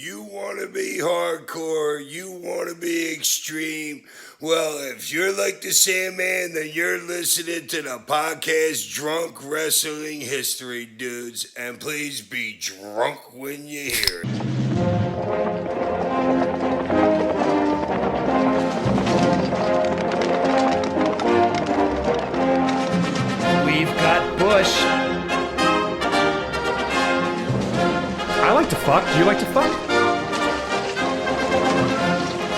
You want to be hardcore, you want to be extreme. Well, if you're like the Sandman, then you're listening to the podcast Drunk Wrestling History, dudes. And please be drunk when you hear it. We've got Bush. I like to fuck. Do you like to fuck?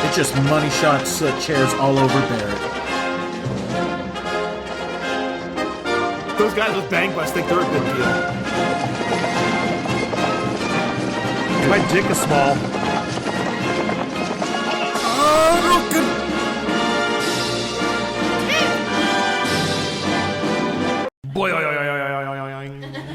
It's just money shots, chairs all over Barrett. Those guys with bang bus think they're a big deal. My dick is small.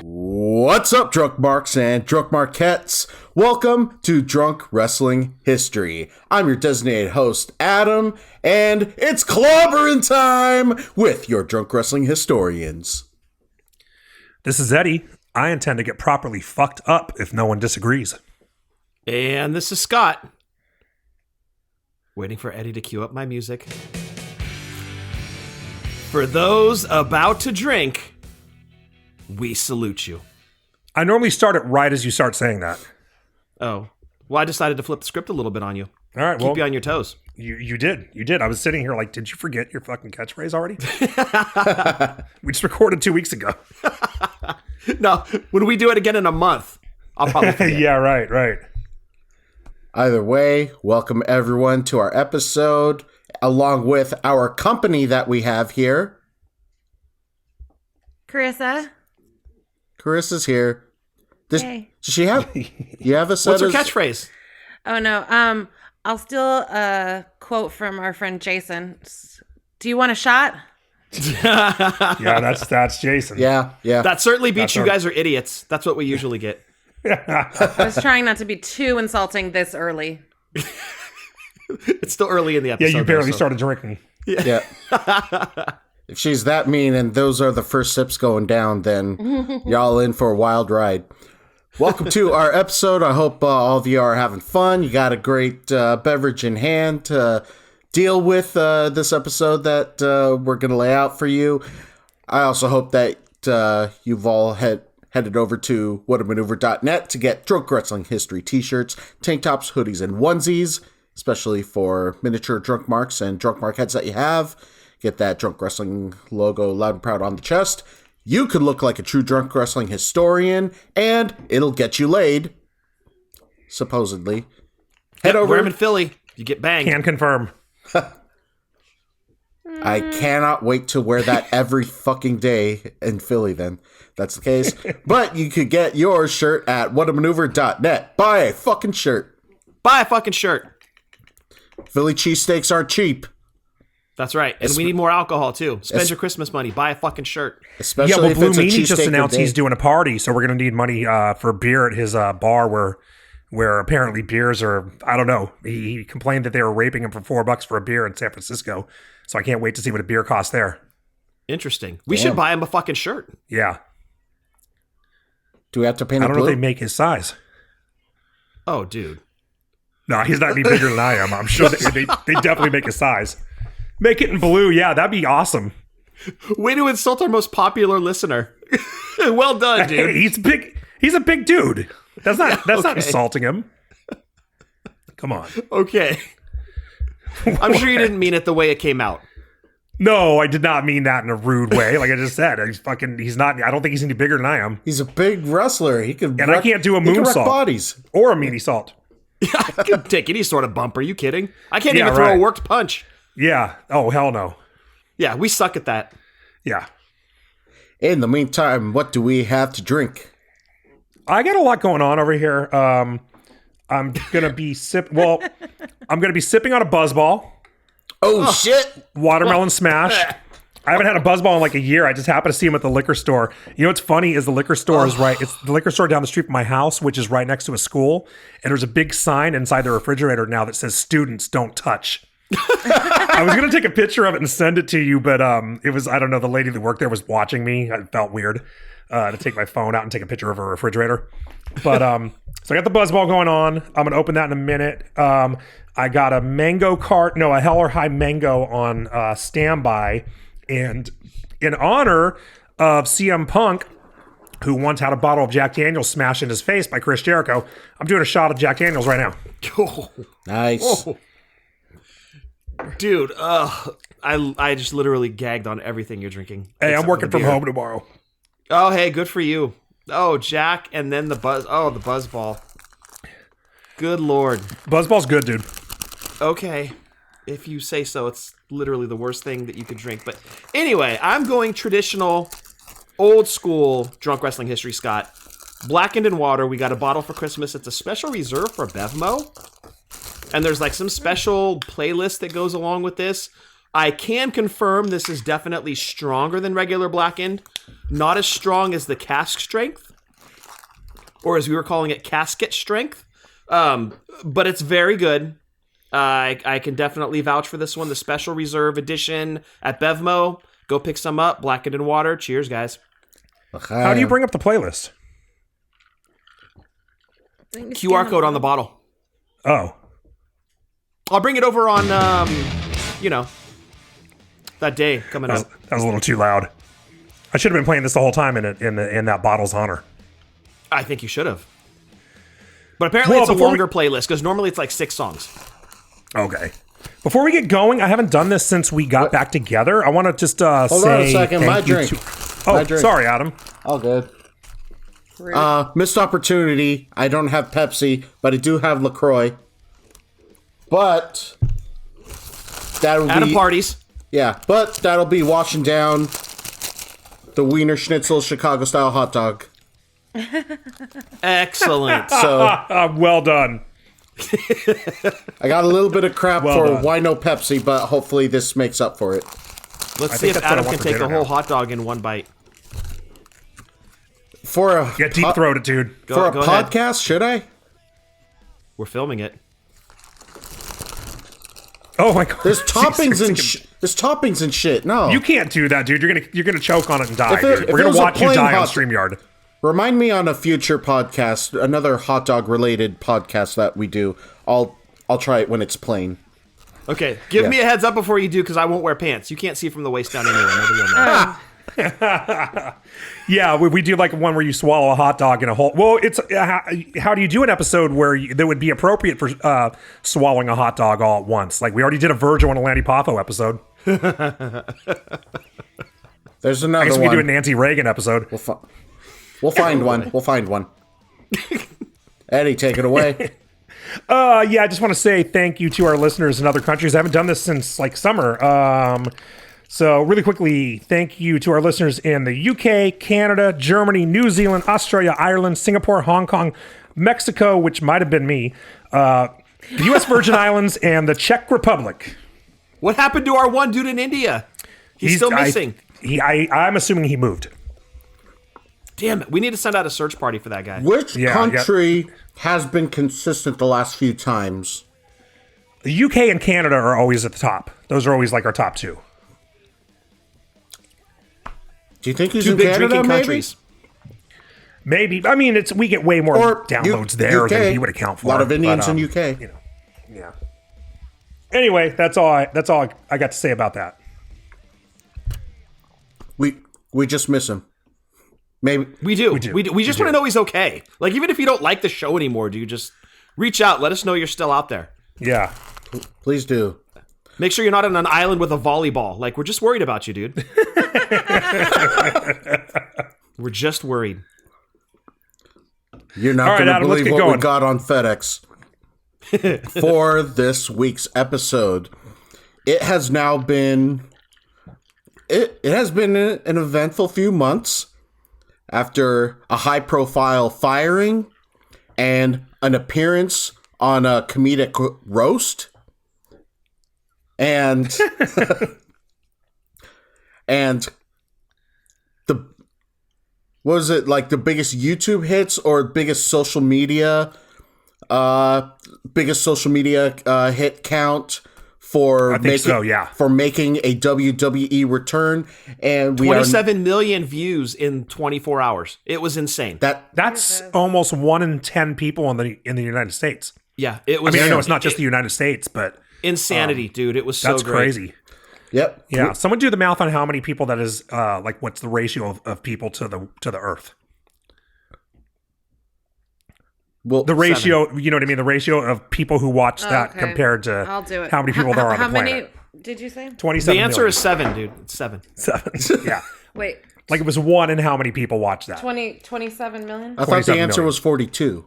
What's up, Drunk Marks and Drunk Marquettes? Welcome to Drunk Wrestling History. I'm your designated host, Adam, and it's clobbering time with your Drunk Wrestling Historians. This is Eddie. I intend to get properly fucked up if no one disagrees. And this is Scott. Waiting for Eddie to cue up my music. For those about to drink, we salute you. I normally start it right as you start saying that. Oh. Well, I decided to flip the script a little bit on you. All right, Keep you on your toes. You did. I was sitting here like, did you forget your fucking catchphrase already? We just recorded 2 weeks ago. No, when we do it again in a month, I'll probably forget. Yeah, right. Either way, welcome everyone to our episode, along with our company that we have here. Carissa. Carissa's here. Hey. Does she have? You have a set What's her of catchphrase? Oh no. I'll steal a quote from our friend Jason. Do you want a shot? Yeah, that's Jason. Yeah. That certainly beats That's you our- guys are idiots. That's what we usually get. I was trying not to be too insulting this early. It's still early in the episode. Yeah, you barely though, so- started drinking. Yeah. If she's that mean and those are the first sips going down, then y'all in for a wild ride. Welcome to our episode. I hope all of you are having fun. You got a great beverage in hand to deal with this episode that we're going to lay out for you. I also hope that you've all headed over to whatamaneuver.net to get Drunk Wrestling History t-shirts, tank tops, hoodies, and onesies, especially for miniature Drunk Marks and Drunk Mark heads that you have. Get that Drunk Wrestling logo loud and proud on the chest. You could look like a true Drunk Wrestling historian, and it'll get you laid. Supposedly. Head over. Wear 'em in Philly. You get banged. Can confirm. I cannot wait to wear that every fucking day in Philly then. That's the case. But you could get your shirt at whatamaneuver.net. Buy a fucking shirt. Buy a fucking shirt. Philly cheesesteaks aren't cheap. That's right. And we need more alcohol, too. Spend your Christmas money. Buy a fucking shirt. Especially Yeah, well, if Blue it's a Meanie just cheesesteak announced a day. he's doing a party, so we're going to need money for beer at his bar where apparently beers are, I don't know. He complained that they were raping him for $4 for a beer in San Francisco, so I can't wait to see what a beer costs there. Interesting. We should buy him a fucking shirt. Yeah. Do we have to paint I it don't know blue? if they make his size. Oh, dude. No, he's not any bigger than I am. I'm sure they definitely make his size. Make it in blue. Yeah, that'd be awesome. Way to insult our most popular listener. Well done, dude. He's big. He's a big dude. That's not okay. insulting him. Come on. Okay. I'm sure you didn't mean it the way it came out. No, I did not mean that in a rude way. Like I just said, he's not. I don't think he's any bigger than I am. He's a big wrestler. He could And I can't do a he can wreck moonsault. bodies. Or a meanie salt. I could take any sort of bump. Are you kidding? I can't Yeah, even throw right. a worked punch. Yeah. Oh, hell no. Yeah, we suck at that. Yeah. In the meantime, what do we have to drink? I got a lot going on over here. I'm gonna be sipping on a Buzzball, Oh, shit! watermelon smash. I haven't had a Buzzball in like a year. I just happened to see him at the liquor store. You know what's funny is the liquor store is right. It's the liquor store down the street from my house, which is right next to a school. And there's a big sign inside the refrigerator now that says "Students don't touch." I was gonna take a picture of it and send it to you, but it was, I don't know, the lady that worked there was watching me. It felt weird to take my phone out and take a picture of her refrigerator. But so I got the Buzzball going on. I'm gonna open that in a minute. I got a a Hell or High mango on standby, and in honor of CM Punk, who once had a bottle of Jack Daniels smashed in his face by Chris Jericho, I'm doing a shot of Jack Daniels right now. Oh, Nice. dude, I just literally gagged on everything you're drinking. Hey, I'm except working for from the beer. home tomorrow. Oh, hey, good for you. Oh, Jack, and then the buzz. Oh, the Buzzball. Good lord. Buzzball's good, dude. Okay, if you say so. It's literally the worst thing that you could drink. But anyway, I'm going traditional, old school drunk wrestling history, Scott. Blackened in water. We got a bottle for Christmas. It's a special reserve for Bevmo. And there's like some special playlist that goes along with this. I can confirm this is definitely stronger than regular Blackened. Not as strong as the cask strength, or as we were calling it, casket strength. But it's very good. I can definitely vouch for this one. The special reserve edition at Bevmo. Go pick some up. Blackened in water. Cheers, guys. How do you bring up the playlist? QR code on the bottle. Oh, I'll bring it over on, that day coming up. that was a little too loud. I should have been playing this the whole time in that bottle's honor. I think you should have. But apparently it's a longer playlist, because normally it's like 6 songs. Okay. Before we get going, I haven't done this since we got back together. I want to just Hold say on a second. thank My you drink. Oh, My drink. sorry, Adam. All good. Missed opportunity. I don't have Pepsi, but I do have LaCroix. But that'll Adam be parties. yeah. But that'll be washing down the Wiener Schnitzel Chicago style hot dog. Excellent. So Well done. I got a little bit of crap Well for done. why no Pepsi, but hopefully this makes up for it. Let's I see think if that's what I Adam want can for take a dinner whole now. hot dog in one bite. For a Get deep throated, dude. Go ahead. podcast, should I? We're filming it. Oh my god. There's toppings and there's toppings and shit. No, You can't do that, dude. You're gonna choke on it and die. If Dude. it We're gonna was a watch you plain die on hot- StreamYard. Remind me on a future podcast, another hot dog related podcast that we do. I'll try it when it's plain. Okay, give me a heads up before you do, because I won't wear pants. You can't see from the waist down anyway. Nobody will know. Yeah, we do like one where you swallow a hot dog in a whole. Well, it's how do you do an episode where that would be appropriate for swallowing a hot dog all at once? Like we already did a Virgil and a Lanny Poffo episode. There's I another guess we one. do a Nancy Reagan episode. We'll find one. We'll find one. Eddie, take it away. Yeah, I just want to say thank you to our listeners in other countries. I haven't done this since like summer. So really quickly, thank you to our listeners in the UK, Canada, Germany, New Zealand, Australia, Ireland, Singapore, Hong Kong, Mexico, which might have been me, the U.S. Virgin Islands, and the Czech Republic. What happened to our one dude in India? He's still missing. I'm assuming he moved. Damn it. We need to send out a search party for that guy. Which Yeah, country has been consistent the last few times? The UK and Canada are always at the top. Those are always like our top two. Do you think he's Two in big Canada, drinking maybe? countries. Maybe. I mean, we get way more Or downloads there UK. than he would account for. A lot of Indians but, in UK. You know, yeah. Anyway, that's all I got to say about that. We just miss him. Maybe We do. do. We just want to know he's okay. Like, even if you don't like the show anymore, do you just reach out, let us know you're still out there. Yeah. please do. Make sure you're not on an island with a volleyball. Like, we're just worried about you, dude. We're just worried. You're not All right, going to Adam, let's believe get what we going. got on FedEx for this week's episode. It has now been it has been an eventful few months after a high-profile firing and an appearance on a comedic roast. And and the was it like the biggest YouTube hits or biggest social media hit count for I think so, yeah. for making a WWE return, and we 27 million views in 24 hours. It was insane. That's almost 1 in 10 people in the United States. Yeah, it I was. mean, I know it's not just the United States, but insanity, dude. It was so that's great. crazy. Yep. Yeah, someone do the math on how many people that is. Like, what's the ratio of people to the Earth? Well, The ratio, you know what I mean? The ratio of people who watch that okay. compared to I'll do it. how many people there are on How the planet. many did you say? 27 The answer million. is 7, dude. It's 7. 7. Yeah. Wait, Like it was 1 in how many people watch that. 27 million? I thought the 27 answer million. was 42.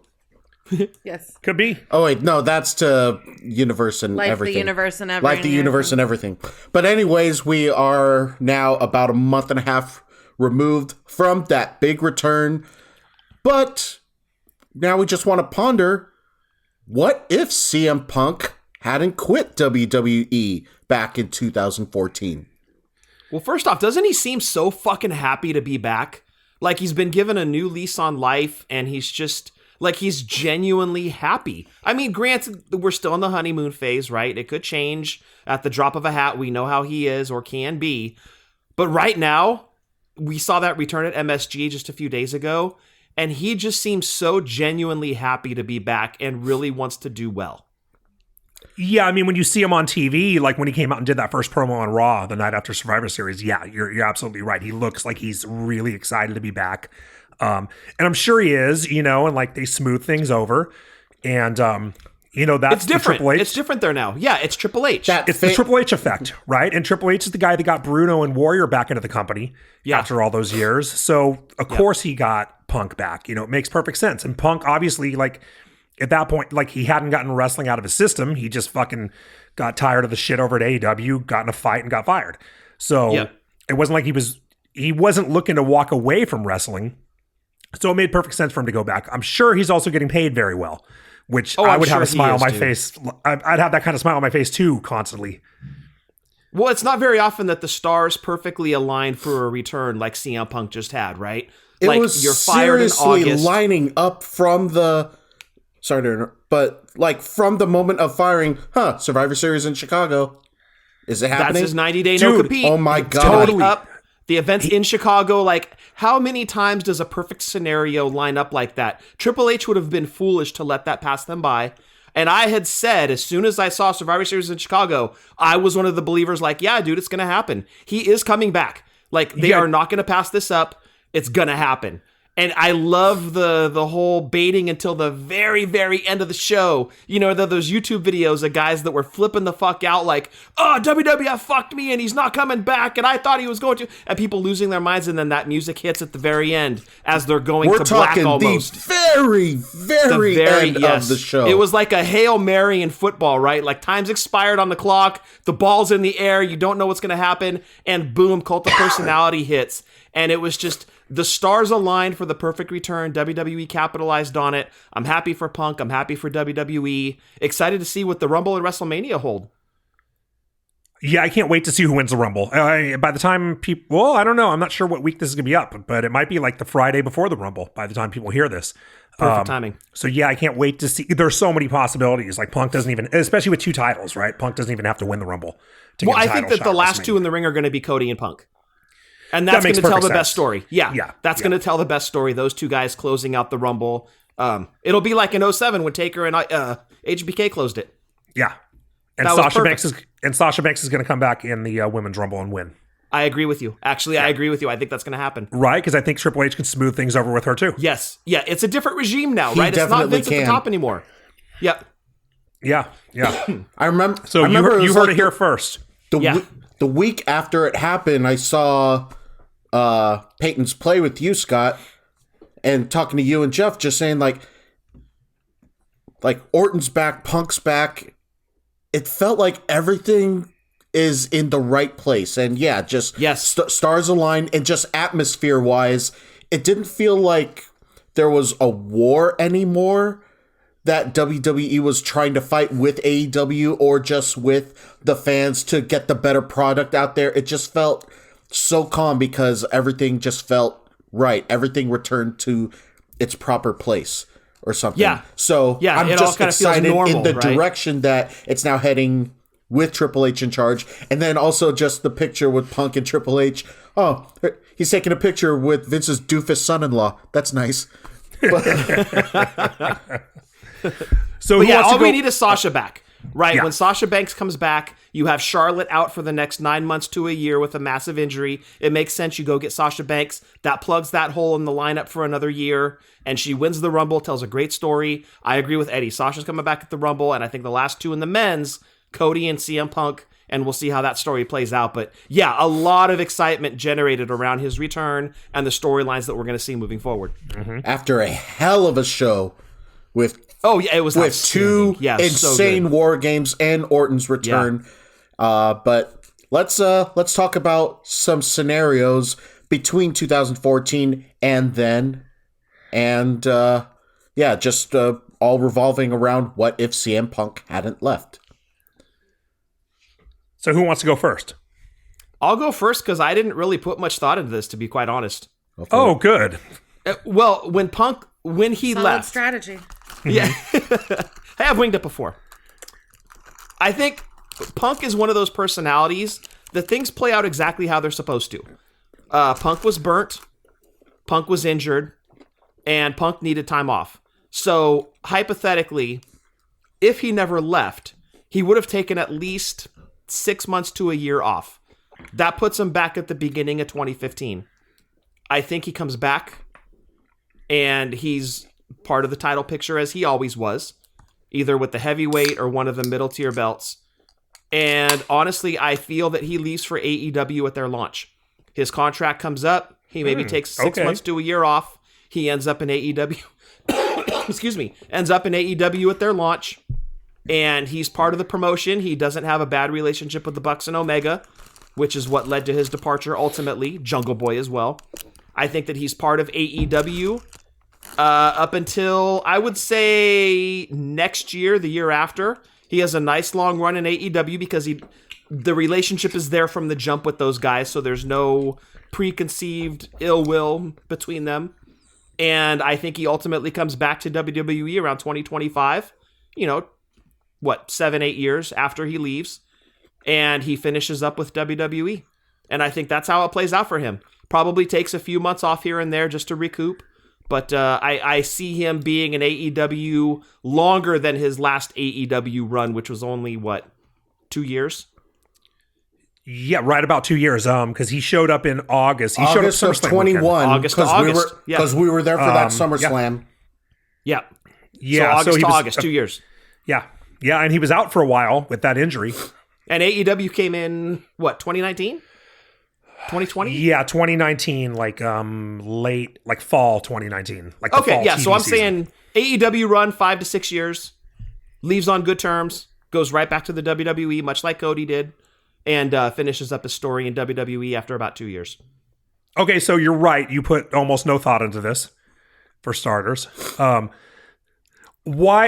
Yes. Could be. Oh wait, no, that's to universe and Like everything. the universe and everything. Like the universe and everything. But anyways, we are now about a month and a half removed from that big return. But now we just want to ponder, what if CM Punk hadn't quit WWE back in 2014? Well, first off, doesn't he seem so fucking happy to be back? Like he's been given a new lease on life, and he's just like he's genuinely happy. I mean, granted, we're still in the honeymoon phase, right? It could change at the drop of a hat. We know how he is or can be. But right now, we saw that return at MSG just a few days ago, and he just seems so genuinely happy to be back and really wants to do well. Yeah, I mean, when you see him on TV, like when he came out and did that first promo on Raw the night after Survivor Series, yeah, you're absolutely right. He looks like he's really excited to be back. And I'm sure he is, you know, and like they smooth things over. And, you know, that's It's different. the Triple H. It's different there now. Yeah, it's Triple H. It's the Triple H effect, right? And Triple H is the guy that got Bruno and Warrior back into the company after all those years. So, of course, he got Punk back. You know, it makes perfect sense. And Punk, obviously, like, at that point, like, he hadn't gotten wrestling out of his system. He just fucking got tired of the shit over at AEW, got in a fight, and got fired. So, it wasn't like he wasn't looking to walk away from wrestling. So, it made perfect sense for him to go back. I'm sure he's also getting paid very well, which I would have a smile on my face. I'd have that kind of smile on my face too, constantly. Well, it's not very often that the stars perfectly align for a return like CM Punk just had, right? It like was you're fired in seriously August. lining up from the... Sorry to interrupt, but like from the moment of firing, Survivor Series in Chicago. Is it happening? That's his 90-day no compete. Oh my God. Totally up. The events in Chicago, like how many times does a perfect scenario line up like that? Triple H would have been foolish to let that pass them by. And I had said, as soon as I saw Survivor Series in Chicago, I was one of the believers like, yeah, dude, it's going to happen. He is coming back. Like, they are not going to pass this up. It's going to happen. And I love the whole baiting until the very, very end of the show. You know, those YouTube videos of guys that were flipping the fuck out like, oh, WWF fucked me and he's not coming back and I thought he was going to. And people losing their minds, and then that music hits at the very end as they're going We're to black talking almost. the very end of the show. It was like a Hail Mary in football, right? Like time's expired on the clock, the ball's in the air, you don't know what's going to happen, and boom, Cult of Personality hits. And it was just... the stars aligned for the perfect return. WWE capitalized on it. I'm happy for Punk. I'm happy for WWE. Excited to see what the Rumble and WrestleMania hold. Yeah, I can't wait to see who wins the Rumble. By the time people... Well, I don't know. I'm not sure what week this is going to be up, but it might be like the Friday before the Rumble by the time people hear this. Perfect timing. So yeah, I can't wait to see... There's so many possibilities. Like Punk doesn't even... Especially with 2 titles, right? Punk doesn't even have to win the Rumble to Well, get a I title think that shot the at last WrestleMania. 2 in the ring are going to be Cody and Punk. And that's going makes to tell perfect the best sense. story. Yeah. That's going to tell the best story. Those 2 guys closing out the Rumble. It'll be like in 07 when Taker and HBK closed it. Yeah. And That was Sasha Banks is going to come back in the Women's Rumble and win. I agree with you. Actually, I agree with you. I think that's going to happen. Right? Because I think Triple H can smooth things over with her too. Yes. Yeah, it's a different regime now, He right? It's not definitely Vince at the can. top anymore. Yep. Yeah. I remember. So I remember you was heard like it here first. The week after it happened, I saw Peyton's play with you, Scott, and talking to you and Jeff, just saying like Orton's back, Punk's back. It felt like everything is in the right place, and yeah, just stars aligned, and just atmosphere wise, it didn't feel like there was a war anymore that WWE was trying to fight with AEW or just with the fans to get the better product out there. It just felt so calm because everything just felt right. Everything returned to its proper place or something. Yeah. So Yeah, I'm it all just kinda feels excited normal, in the right? direction that it's now heading with Triple H in charge. And then also just the picture with Punk and Triple H. Oh, he's taking a picture with Vince's doofus son-in-law. That's nice. So But yeah, all we need is Sasha back. Right, Yeah. when Sasha Banks comes back, you have Charlotte out for the next 9 months to a year with a massive injury. It makes sense you go get Sasha Banks. That plugs that hole in the lineup for another year, and she wins the Rumble, tells a great story. I agree with Eddie. Sasha's coming back at the Rumble, and I think the last two in the men's, Cody and CM Punk, and we'll see how that story plays out. But yeah, a lot of excitement generated around his return and the storylines that we're going to see moving forward. After a hell of a show with Oh, yeah, it was with two outstanding. Yeah, so insane good. War Games and Orton's return. But let's talk about some scenarios between 2014 and then, and just all revolving around what if CM Punk hadn't left. So who wants to go first? I'll go first because I didn't really put much thought into this, to be quite honest. Oh, good. Well, when he Solid left, strategy. yeah, I have winged it before. I think Punk is one of those personalities that things play out exactly how they're supposed to. Punk was burnt, Punk was injured, and Punk needed time off. So hypothetically, if he never left, he would have taken at least 6 months to a year off. That puts him back at the beginning of 2015. I think he comes back, and he's part of the title picture as he always was, either with the heavyweight or one of the middle tier belts. And honestly, I feel that he leaves for AEW at their launch. His contract comes up. He maybe takes 6 months to a year off. He ends up in AEW. Excuse me. Ends up in AEW at their launch. And he's part of the promotion. He doesn't have a bad relationship with the Bucks and Omega, which is what led to his departure ultimately. Jungle Boy as well. I think that he's part of AEW up until, I would say, next year, the year after. He has a nice long run in AEW because the relationship is there from the jump with those guys, so there's no preconceived ill will between them. And I think he ultimately comes back to WWE around 2025, 7-8 years after he leaves, and he finishes up with WWE. And I think that's how it plays out for him. Probably takes a few months off here and there just to recoup. But I see him being in AEW longer than his last AEW run, which was only, 2 years? Yeah, right about 2 years. Because he showed up in August. He showed up August of SummerSlam 21. weekend. August to August. Because we were there for that SummerSlam. Yeah. Yeah, so August he to was, August, 2 years. Yeah, and he was out for a while with that injury. And AEW came in, 2019? 2020? Yeah, 2019, late, fall 2019. The Okay, fall yeah, TV so I'm season. saying AEW run 5 to 6 years, leaves on good terms, goes right back to the WWE, much like Cody did, and finishes up his story in WWE after about 2 years. Okay, so you're right. You put almost no thought into this, for starters. Why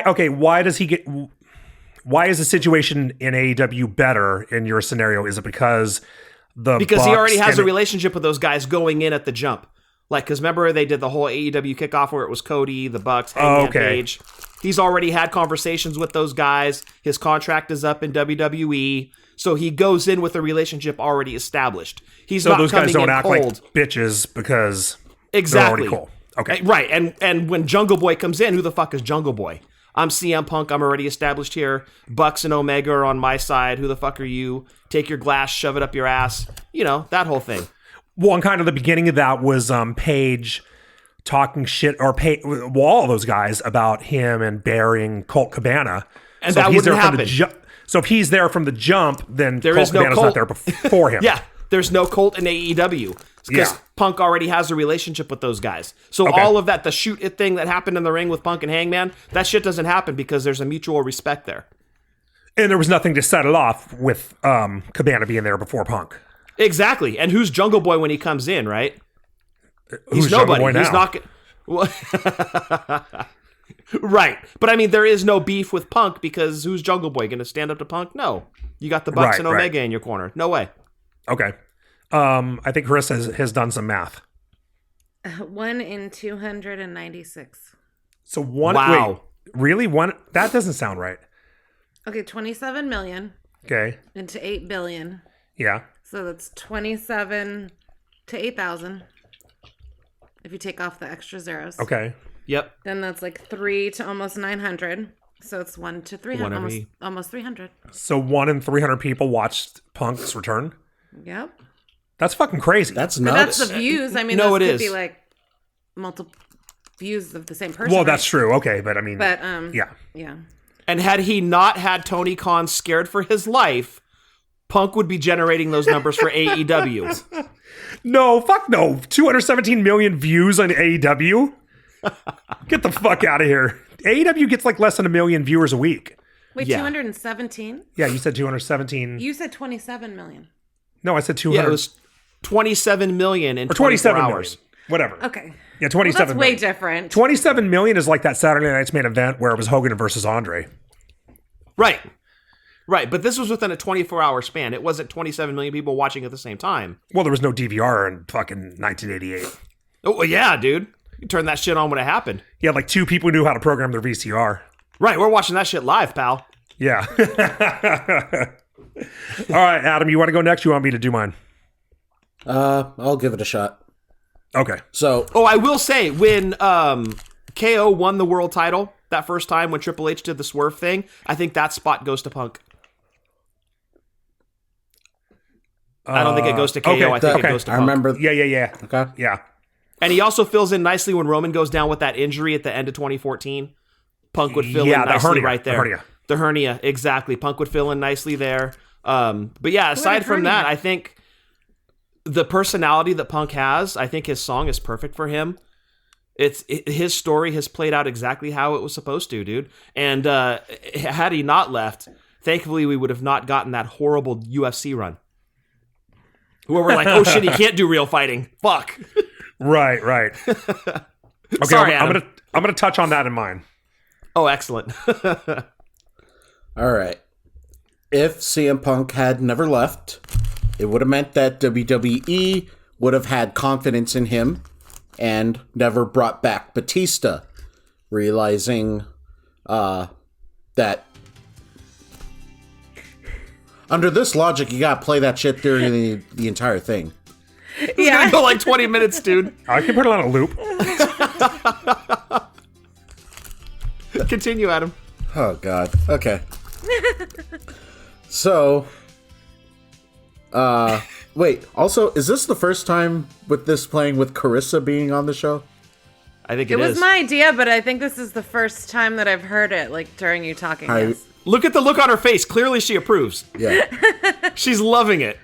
is the situation in AEW better in your scenario? Is it because he Bucks already has a and- relationship with those guys going in at the jump. Because remember they did the whole AEW kickoff where it was Cody, the Bucks, Hangman Page. He's already had conversations with those guys. His contract is up in WWE. So he goes in with a relationship already established. He's So not those coming guys don't in act cold. like bitches because Exactly. they're already cool. Okay. Right. And when Jungle Boy comes in, who the fuck is Jungle Boy? I'm CM Punk. I'm already established here. Bucks and Omega are on my side. Who the fuck are you? Take your glass, shove it up your ass. That whole thing. Well, and kind of the beginning of that was Paige talking shit, or all those guys about him and burying Colt Cabana. And so that if he's wouldn't there from the happen. so if he's there from the jump, then There Colt is no Cabana's Colt. not there before him. Yeah. There's no Colt in AEW. Because Yeah. Punk already has a relationship with those guys. So Okay. all of that, the shoot it thing that happened in the ring with Punk and Hangman, that shit doesn't happen because there's a mutual respect there. And there was nothing to set it off with Cabana being there before Punk. Exactly. And who's Jungle Boy when he comes in, right? Who's He's Jungle nobody. Boy now? He's not. Right. But I mean, there is no beef with Punk because who's Jungle Boy going to stand up to Punk? No. You got the Bucks and Right. Omega in your corner. No way. Okay. I think Carissa has done some math. 1 in 296. So one. Wow. Wait, really? One? That doesn't sound right. Okay, 27 million. Okay. into 8 billion. Yeah. So that's 27 to 8,000. If you take off the extra zeros. Okay. Yep. Then that's like 3 to almost 900. So it's 1 to 300. Almost 300. So 1 in 300 people watched Punk's return. Yep. That's fucking crazy. That's But nuts. that's the views. I mean, No, those it could is. be like multiple views of the same person. well, right? that's true. Okay, but I mean, But yeah. yeah. And had he not had Tony Khan scared for his life, Punk would be generating those numbers for AEW. No, fuck no. 217 million views on AEW. Get the fuck out of here. AEW gets like less than 1 million viewers a week. Wait, Yeah. 217? Yeah, you said 217. You said 27 million. No, I said 200. Yeah, it was 27 million in or 24 27 hours. million. Whatever. Okay. Yeah, Well, 27 that's way million. different. 27 million is like that Saturday Night's Main Event where it was Hogan versus Andre. Right. Right, but this was within a 24-hour span. It wasn't 27 million people watching at the same time. Well, there was no DVR in fucking 1988. Oh, well, yeah, dude. You turned that shit on when it happened. Yeah, like 2 people who knew how to program their VCR. Right, we're watching that shit live, pal. Yeah. All right, Adam, you want to go next? You want me to do mine? I'll give it a shot. Okay. So, Oh, I will say, when KO won the world title that first time when Triple H did the swerve thing, I think that spot goes to Punk. I don't think it goes to KO. okay, I think okay. it goes to I Punk. remember. Yeah. Okay. Yeah. And he also fills in nicely when Roman goes down with that injury at the end of 2014. Punk would fill Yeah, in the nicely hernia, right the there. hernia. The hernia, exactly. Punk would fill in nicely there. But yeah, aside had from that, hernia? I think the personality that Punk has, I think his song is perfect for him. His story has played out exactly how it was supposed to, dude. And had he not left, thankfully we would have not gotten that horrible UFC run. Where we're like, oh shit, he can't do real fighting. Fuck. Right. Okay, Sorry, I'm Adam. gonna touch on that in mine. Oh, excellent. All right. If CM Punk had never left, it would have meant that WWE would have had confidence in him and never brought back Batista, realizing that under this logic, you gotta play that shit during the entire thing. It's gonna go like 20 minutes, dude. I can put it on a loop. Continue, Adam. Oh God. Okay. So, wait. Also, is this the first time with this playing with Carissa being on the show? I think It it was is. my idea, but I think this is the first time that I've heard it, like during you talking. Yes. Look at the look on her face. Clearly she approves. Yeah. She's loving it.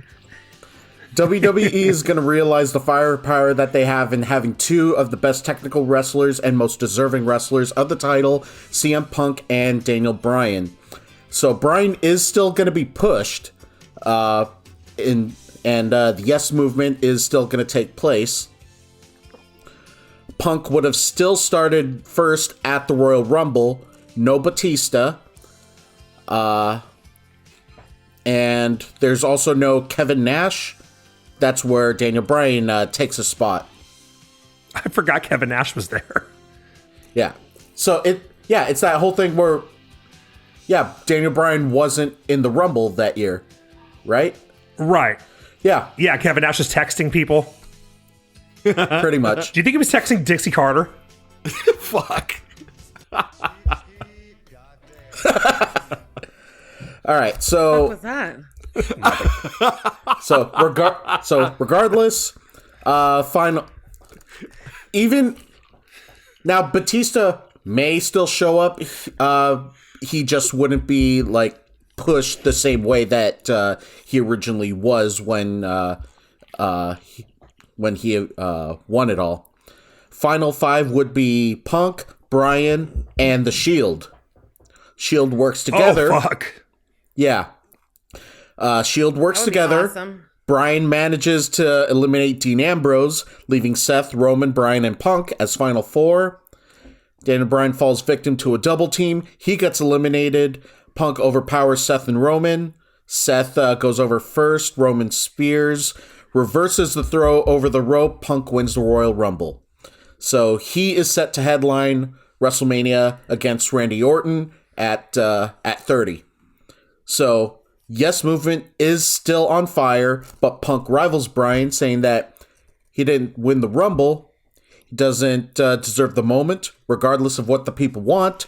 WWE is going to realize the firepower that they have in having 2 of the best technical wrestlers and most deserving wrestlers of the title, CM Punk and Daniel Bryan. So Bryan is still going to be pushed, and the Yes Movement is still going to take place. Punk would have still started first at the Royal Rumble, no Batista. And there's also no Kevin Nash. That's where Daniel Bryan takes a spot. I forgot Kevin Nash was there. Yeah. So it's that whole thing where, yeah, Daniel Bryan wasn't in the Rumble that year, right? Right. Yeah, Yeah, Kevin Nash is texting people. pretty much. Do you think he was texting Dixie Carter? Fuck. All right. What So was that? regardless, final. Even now, Batista may still show up. He just wouldn't be like pushed the same way that he originally was when he won it all. Final 5 would be Punk, Bryan, and the Shield. Shield works together. Oh, fuck. Yeah. Shield works That would be together. awesome. Bryan manages to eliminate Dean Ambrose, leaving Seth, Roman, Bryan, and Punk as final 4. Daniel Bryan falls victim to a double team. He gets eliminated. Punk overpowers Seth and Roman. Seth goes over first. Roman spears. Reverses the throw over the rope. Punk wins the Royal Rumble. So he is set to headline WrestleMania against Randy Orton at 30. So Yes Movement is still on fire, but Punk rivals Bryan, saying that he didn't win the Rumble. He doesn't deserve the moment, regardless of what the people want.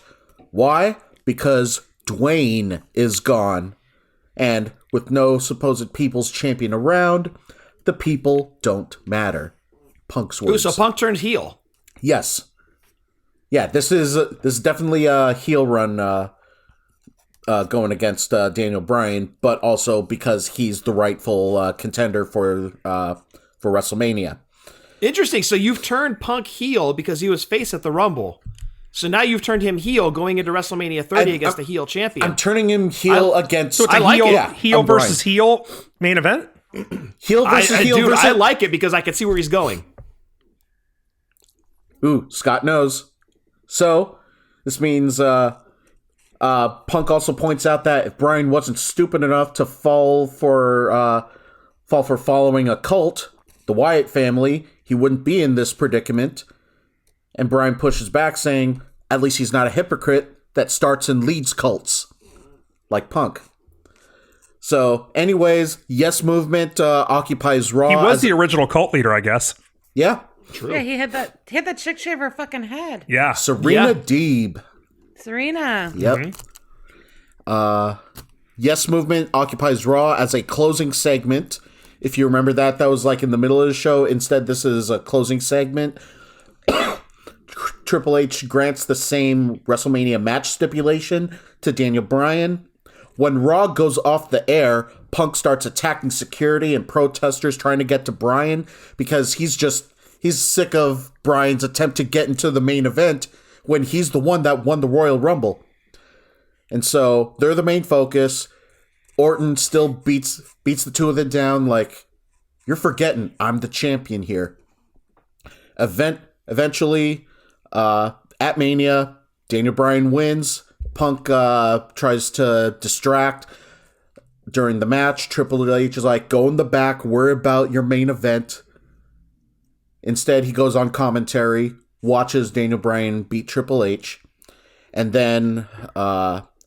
Why? Because Dwayne is gone. And with no supposed people's champion around, the people don't matter. Punk's words. Ooh, so Punk turned heel. Yes. Yeah, this is definitely a heel run going against Daniel Bryan, but also because he's the rightful contender for WrestleMania. Interesting. So you've turned Punk heel because he was face at the Rumble. So now you've turned him heel going into WrestleMania 30 against the heel champion. I'm turning him heel against... So it's I a like heel, it. Yeah, heel I'm versus Bryan. heel main event? Heel versus heel dude, versus... I like it because I can see where he's going. Ooh, Scott knows. So, this means Punk also points out that if Bryan wasn't stupid enough to fall for following a cult, the Wyatt family, he wouldn't be in this predicament. And Bryan pushes back, saying, at least he's not a hypocrite that starts and leads cults. Like Punk. So, anyways, Yes Movement occupies Raw. He was the original cult leader, I guess. Yeah. True. Yeah, he had that chick shave her fucking head. Yeah. Serena Yeah. Deeb. Serena. Yep. Yes Movement occupies Raw as a closing segment. If you remember that was like in the middle of the show. Instead, this is a closing segment. Triple H grants the same WrestleMania match stipulation to Daniel Bryan. When Raw goes off the air, Punk starts attacking security and protesters trying to get to Bryan because he's sick of Bryan's attempt to get into the main event when he's the one that won the Royal Rumble. And so they're the main focus. Orton still beats the two of them down like, you're forgetting I'm the champion here. Eventually, at Mania, Daniel Bryan wins. Punk tries to distract during the match. Triple H is like, go in the back, worry about your main event. Instead, he goes on commentary, watches Daniel Bryan beat Triple H, and then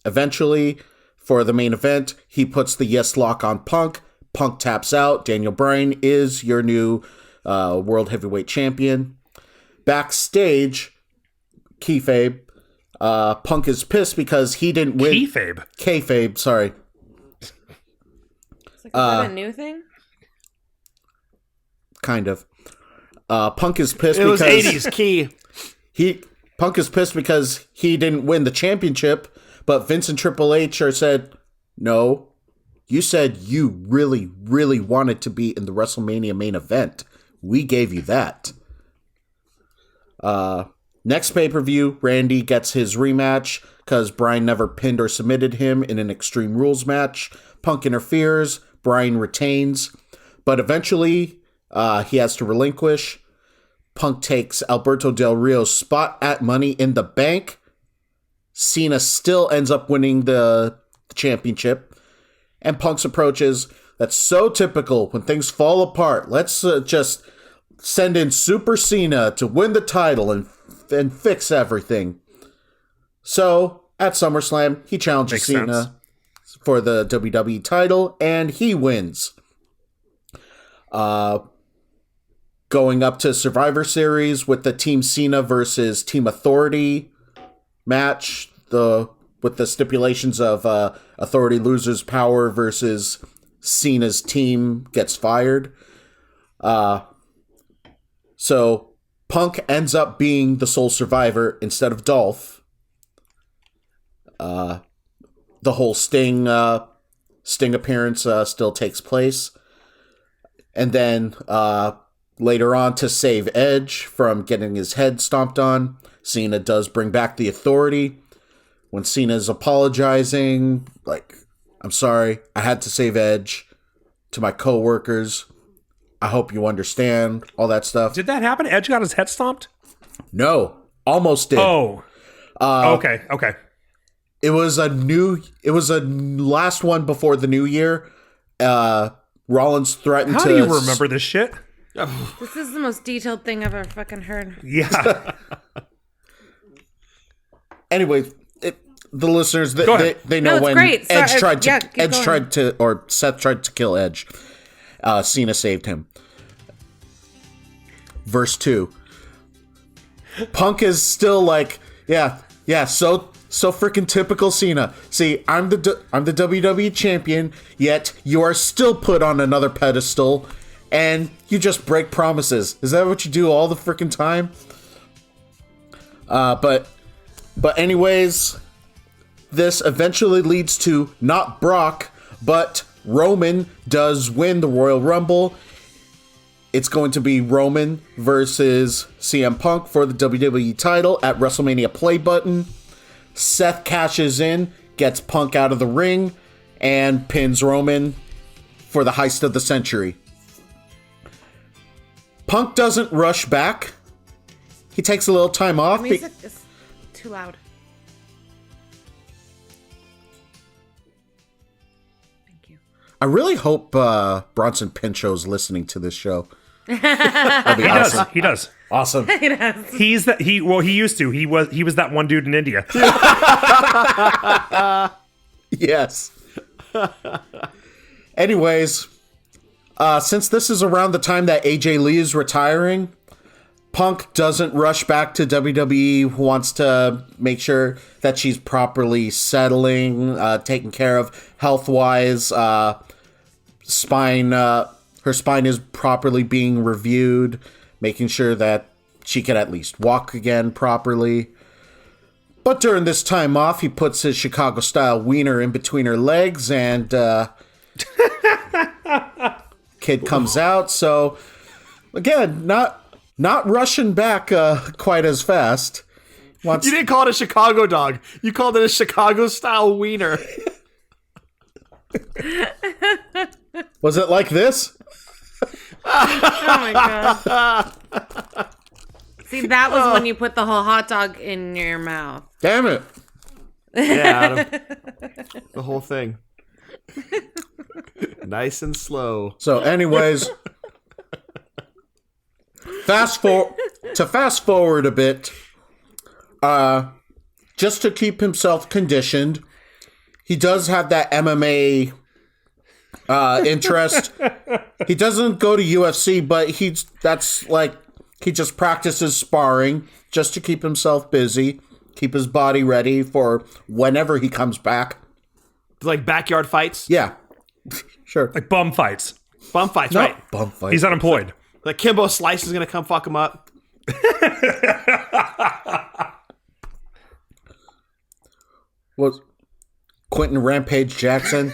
eventually, for the main event, he puts the yes lock on Punk. Punk taps out. Daniel Bryan is your new World Heavyweight Champion. Backstage, kayfabe, Punk is pissed because he didn't win. Kayfabe, sorry. It's like, is that a new thing? Kind of. Punk is pissed It was because 80s key. Punk is pissed because he didn't win the championship, but Vince and Triple H said, no, you said you really, really wanted to be in the WrestleMania main event. We gave you that. Next pay-per-view, Randy gets his rematch because Bryan never pinned or submitted him in an Extreme Rules match. Punk interferes. Bryan retains. But eventually, he has to relinquish. Punk takes Alberto Del Rio's spot at Money in the Bank. Cena still ends up winning the championship. And Punk's approach is, that's so typical when things fall apart. Let's just send in Super Cena to win the title and fix everything. So, at SummerSlam, he challenges Makes Cena sense. for the WWE title, and he wins. Going up to Survivor Series with the Team Cena versus Team Authority match, with the stipulations of Authority loses power versus Cena's team gets fired. So Punk ends up being the sole survivor instead of Dolph. The whole Sting appearance still takes place. And then later on, to save Edge from getting his head stomped on, Cena does bring back the Authority. When Cena's apologizing, like, I'm sorry, I had to save Edge, to my co-workers. I hope you understand, all that stuff. Did that happen? Edge got his head stomped? No, almost did. Oh. Okay. It was a last one before the new year. Rollins threatened How to... do you remember this shit? This is the most detailed thing I've ever fucking heard. Yeah. Anyway, the listeners, Go ahead. they know No, it's when great. Sorry, Edge tried to, or Seth tried to kill Edge. Cena saved him. Verse 2. Punk is still like, yeah, so freaking typical Cena. See, I'm the WWE champion, yet you are still put on another pedestal, and you just break promises. Is that what you do all the freaking time? But anyways, this eventually leads to not Brock, but Roman does win the Royal Rumble. It's going to be Roman versus CM Punk for the WWE title at WrestleMania Play Button. Seth cashes in, gets Punk out of the ring, and pins Roman for the heist of the century. Punk doesn't rush back. He takes a little time off. The music is too loud. Thank you. I really hope Bronson Pinchot's listening to this show. That'd be awesome. He does. Awesome. He's that he used to. He was that one dude in India. Yes. Anyways, since this is around the time that AJ Lee is retiring, Punk doesn't rush back to WWE, wants to make sure that she's properly settling, taken care of health-wise, spine, her spine is properly being reviewed, making sure that she can at least walk again properly. But during this time off, he puts his Chicago-style wiener in between her legs, and kid comes out. So again, not rushing back quite as fast. You didn't call it a Chicago dog. You called it a Chicago-style wiener. Was it like this? Oh my god. See, that was when you put the whole hot dog in your mouth. Damn it. Yeah, Adam. The whole thing. Nice and slow. So anyways, fast forward a bit, just to keep himself conditioned, he does have that MMA interest. He doesn't go to UFC, but he just practices sparring just to keep himself busy, keep his body ready for whenever he comes back. Like backyard fights? Yeah, sure. Like bum fights. Bum fights, No, right? bum fight. He's unemployed. Like Kimbo Slice is going to come fuck him up. Was Quentin Rampage Jackson?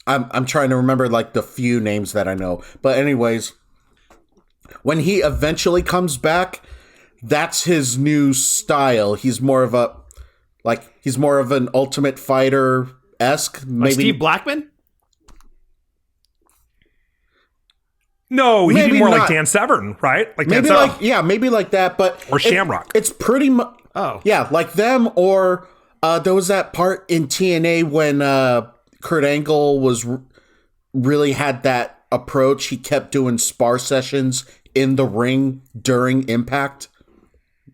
I'm trying to remember like the few names that I know. But anyways, when he eventually comes back, that's his new style. He's more of an Ultimate Fighter-esque. Like Maybe Steve Blackman? No, he'd Maybe be more not. like Dan Severn, right? Like Dan maybe Severn. maybe like that, but Or Shamrock. It's pretty much Oh. yeah, like them, or there was that part in TNA when Kurt Angle was really had that approach. He kept doing spar sessions in the ring during Impact.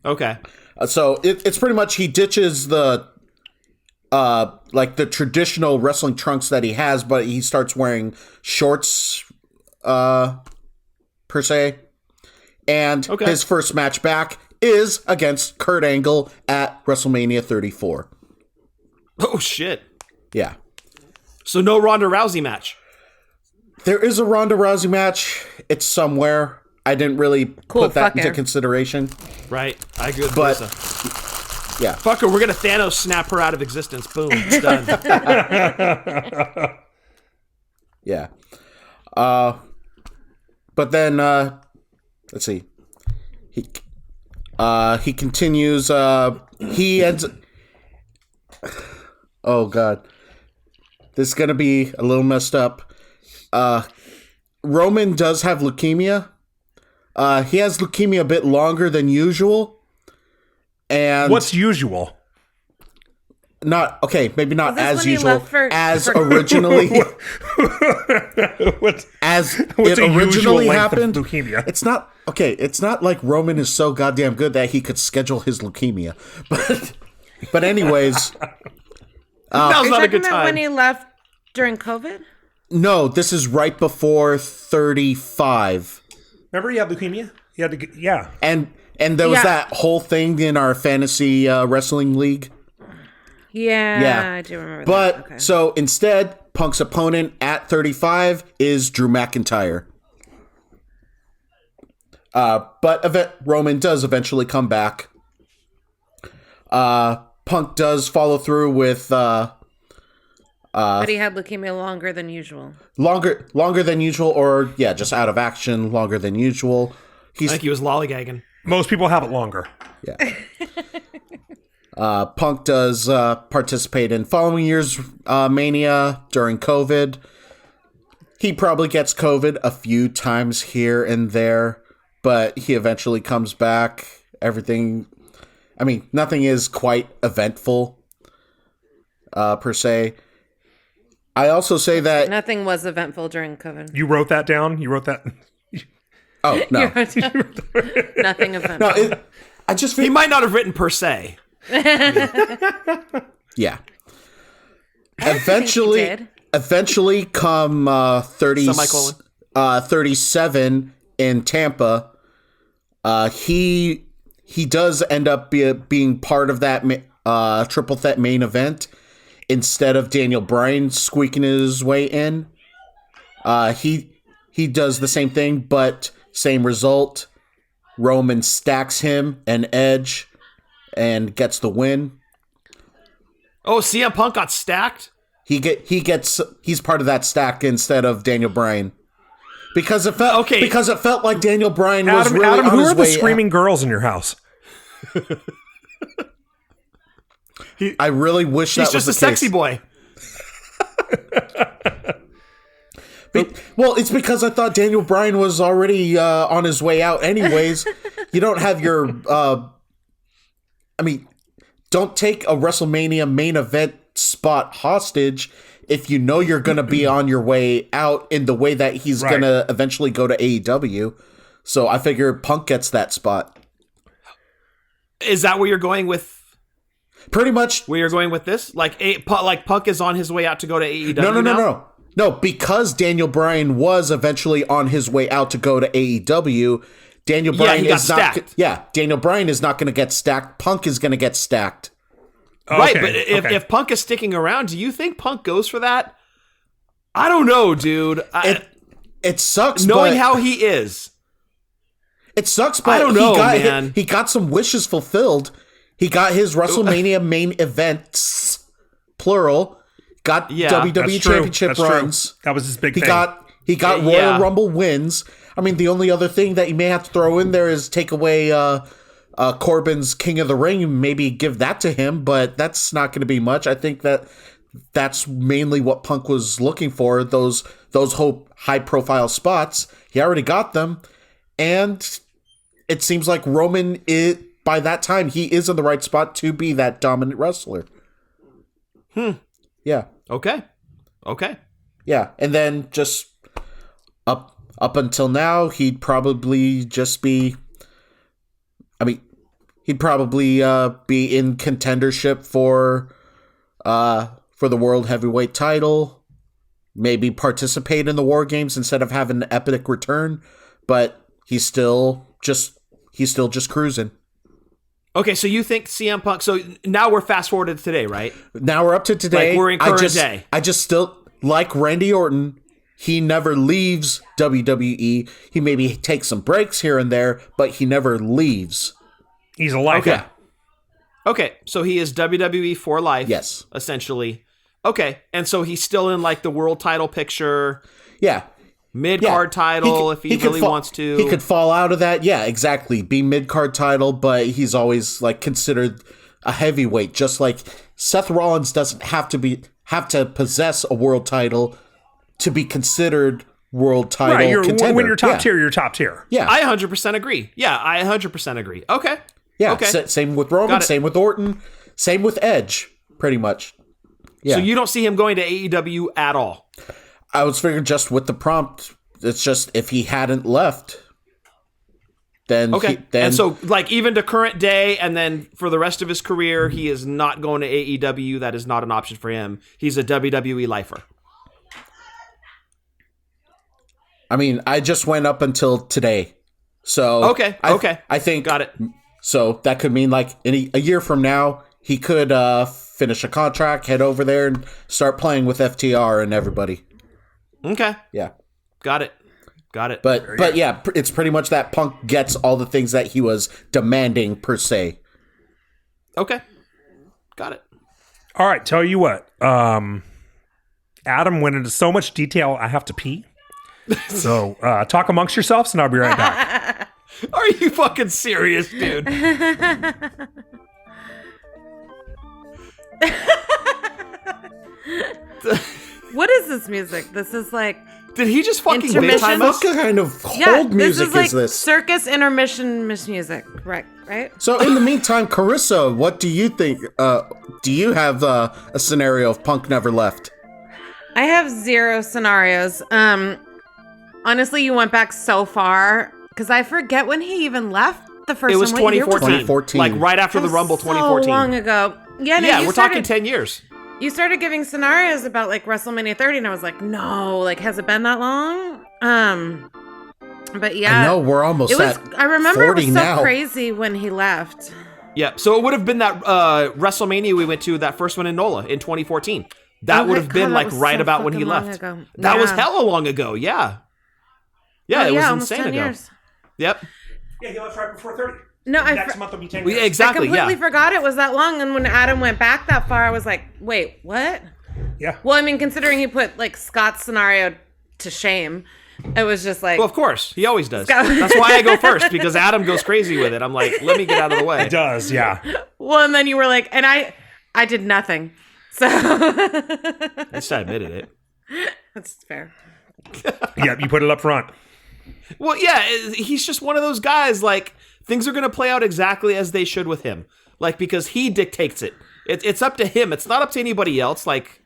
Okay. So it's pretty much he ditches the like the traditional wrestling trunks that he has, but he starts wearing shorts per se. And his first match back is against Kurt Angle at WrestleMania 34. Oh, shit. Yeah. So no Ronda Rousey match. There is a Ronda Rousey match. It's somewhere. I didn't really put that into consideration. Right. I agree with But Marissa. yeah. Fuck her. We're going to Thanos snap her out of existence. Boom. It's done. Yeah. But then let's see. He continues he ends Oh god. This is going to be a little messed up. Roman does have leukemia. He has leukemia a bit longer than usual. And What's usual? maybe not this as when he usual, left for- as originally What's it a usual originally length of happened. leukemia? It's not like Roman is so goddamn good that he could schedule his leukemia. But But anyways, Now's Are you not a talking good about when time. he left during COVID? no, this is right before 35. Remember he had leukemia? He had to get, yeah. And there was Yeah. that whole thing in our fantasy wrestling league. Yeah, Yeah. I do remember But that. Okay. so instead, Punk's opponent at 35 is Drew McIntyre. But Roman does eventually come back. Punk does follow through with but he had leukemia longer than usual. longer than usual, or just out of action longer than usual. I think he was lollygagging. Most people have it longer. Yeah. Punk does participate in following year's Mania during COVID. He probably gets COVID a few times here and there, but he eventually comes back. Nothing is quite eventful, per se. I also say that... Nothing was eventful during COVID. You wrote that down? You wrote that? Oh, no. Nothing eventful. No, I just He feel... might not have written per se. Yeah. He did. Eventually come Semicolon. 37 in Tampa, he does end up being part of that triple threat main event instead of Daniel Bryan squeaking his way in. He does the same thing, but same result. Roman stacks him and Edge and gets the win. Oh, CM Punk got stacked? He's part of that stack instead of Daniel Bryan. Because it felt Okay. Because it felt like Daniel Bryan was Adam, really on who his are the way screaming girls in your house? I really wish that He's was just the a case. sexy boy. Well, it's because I thought Daniel Bryan was already on his way out anyways. You don't have your... don't take a WrestleMania main event spot hostage if you know you're going to be on your way out in the way that he's Right. going to eventually go to AEW. So I figure Punk gets that spot. Is that where you're going with? Pretty much. Where you're going with this? Like Punk is on his way out to go to AEW. No. No, because Daniel Bryan was eventually on his way out to go to AEW, Daniel Bryan he got is not. stacked. Daniel Bryan is not going to get stacked. Punk is going to get stacked. Right, Okay, but if Punk is sticking around, do you think Punk goes for that? I don't know, dude. It sucks. Knowing but how he is. it sucks, but I don't know, he man. he got some wishes fulfilled. He got his WrestleMania main events, plural. Got Yeah. WWE That's true. Championship That's runs. true. That was his big He thing. got Royal Yeah. Rumble wins. I mean, the only other thing that you may have to throw in there is take away Corbin's King of the Ring. Maybe give that to him, but that's not going to be much. I think that's mainly what Punk was looking for. Those high profile spots. He already got them, and it seems like Roman by that time he is in the right spot to be that dominant wrestler. Yeah. Okay. Yeah, and then just up until now, he'd probably just be. He'd probably be in contendership for the world heavyweight title. Maybe participate in the War Games instead of having an epic return, but he's still just cruising. Okay, so you think CM Punk... So now we're fast forwarded to today, right? Now we're up to today. Like, we're in current day. I just still like Randy Orton. He never leaves WWE. He maybe takes some breaks here and there, but he never leaves. He's a lifer. Okay, so he is WWE for life. Yes. Essentially. Okay, and so he's still in, like, the world title picture, Yeah. mid-card title, if he could really fall- wants to. He could fall out of that. Yeah, exactly. Be mid-card title, but he's always like considered a heavyweight. Just like Seth Rollins doesn't have to possess a world title to be considered world title Right. contender. When you're top Yeah. tier, you're top tier. Yeah. I 100% agree. Yeah, I 100% agree. Okay. Yeah. Okay. Same with Roman. Got it. Same with Orton. Same with Edge. Pretty much. Yeah. So you don't see him going to AEW at all? I was figuring just with the prompt, it's just if he hadn't left, then Okay. And so, like, even to current day, and then for the rest of his career, he is not going to AEW. That is not an option for him. He's a WWE lifer. I mean, I just went up until today. So Okay. I think Got it. So that could mean like a year from now, he could finish a contract, head over there, and start playing with FTR and everybody. Okay. Yeah. Got it. But yeah, it's pretty much that Punk gets all the things that he was demanding per se. Okay. Got it. All right, tell you what. Adam went into so much detail, I have to pee. So talk amongst yourselves, and I'll be right back. Are you fucking serious, dude? What is this music? This is like Did he just fucking Intermission? big time us? What kind of hold music this is like is this? circus intermission music, right? So in the meantime, Carissa, what do you think? Do you have a scenario of Punk never left? I have 0 scenarios. Honestly, you went back so far because I forget when he even left the first. It was time. What year 2014. Like right after That the was Rumble so 2014. long ago. Yeah, no, you we're started, talking 10 years. You started giving scenarios about like WrestleMania 30, and I was like, no, like has it been that long? But yeah, I know we're almost it was. at I remember it 40 was so now. crazy when he left. Yeah, so it would have been that WrestleMania we went to, that first one in NOLA in 2014. That Oh would my have been God, like that was right so about when he fucking long left. ago. That was Yeah. hella long ago. Yeah. Yeah, Oh, it was almost insane 10 ago. years. Yep. Yeah, he left right before 30. No, Next month will be 10 Yeah, years. exactly. I completely Yeah. forgot it was that long. And when Adam went back that far, I was like, wait, what? Yeah. Well, I mean, considering he put like Scott's scenario to shame, it was just like, Well, of course. He always does. That's why I go first, because Adam goes crazy with it. I'm like, let me get out of the way. It does, yeah. well, and then you were like, and I did nothing. So At least I admitted it. that's fair. Yeah, you put it up front. Well, yeah, he's just one of those guys, like, things are going to play out exactly as they should with him. Like, because he dictates it. It's up to him. It's not up to anybody else. Like,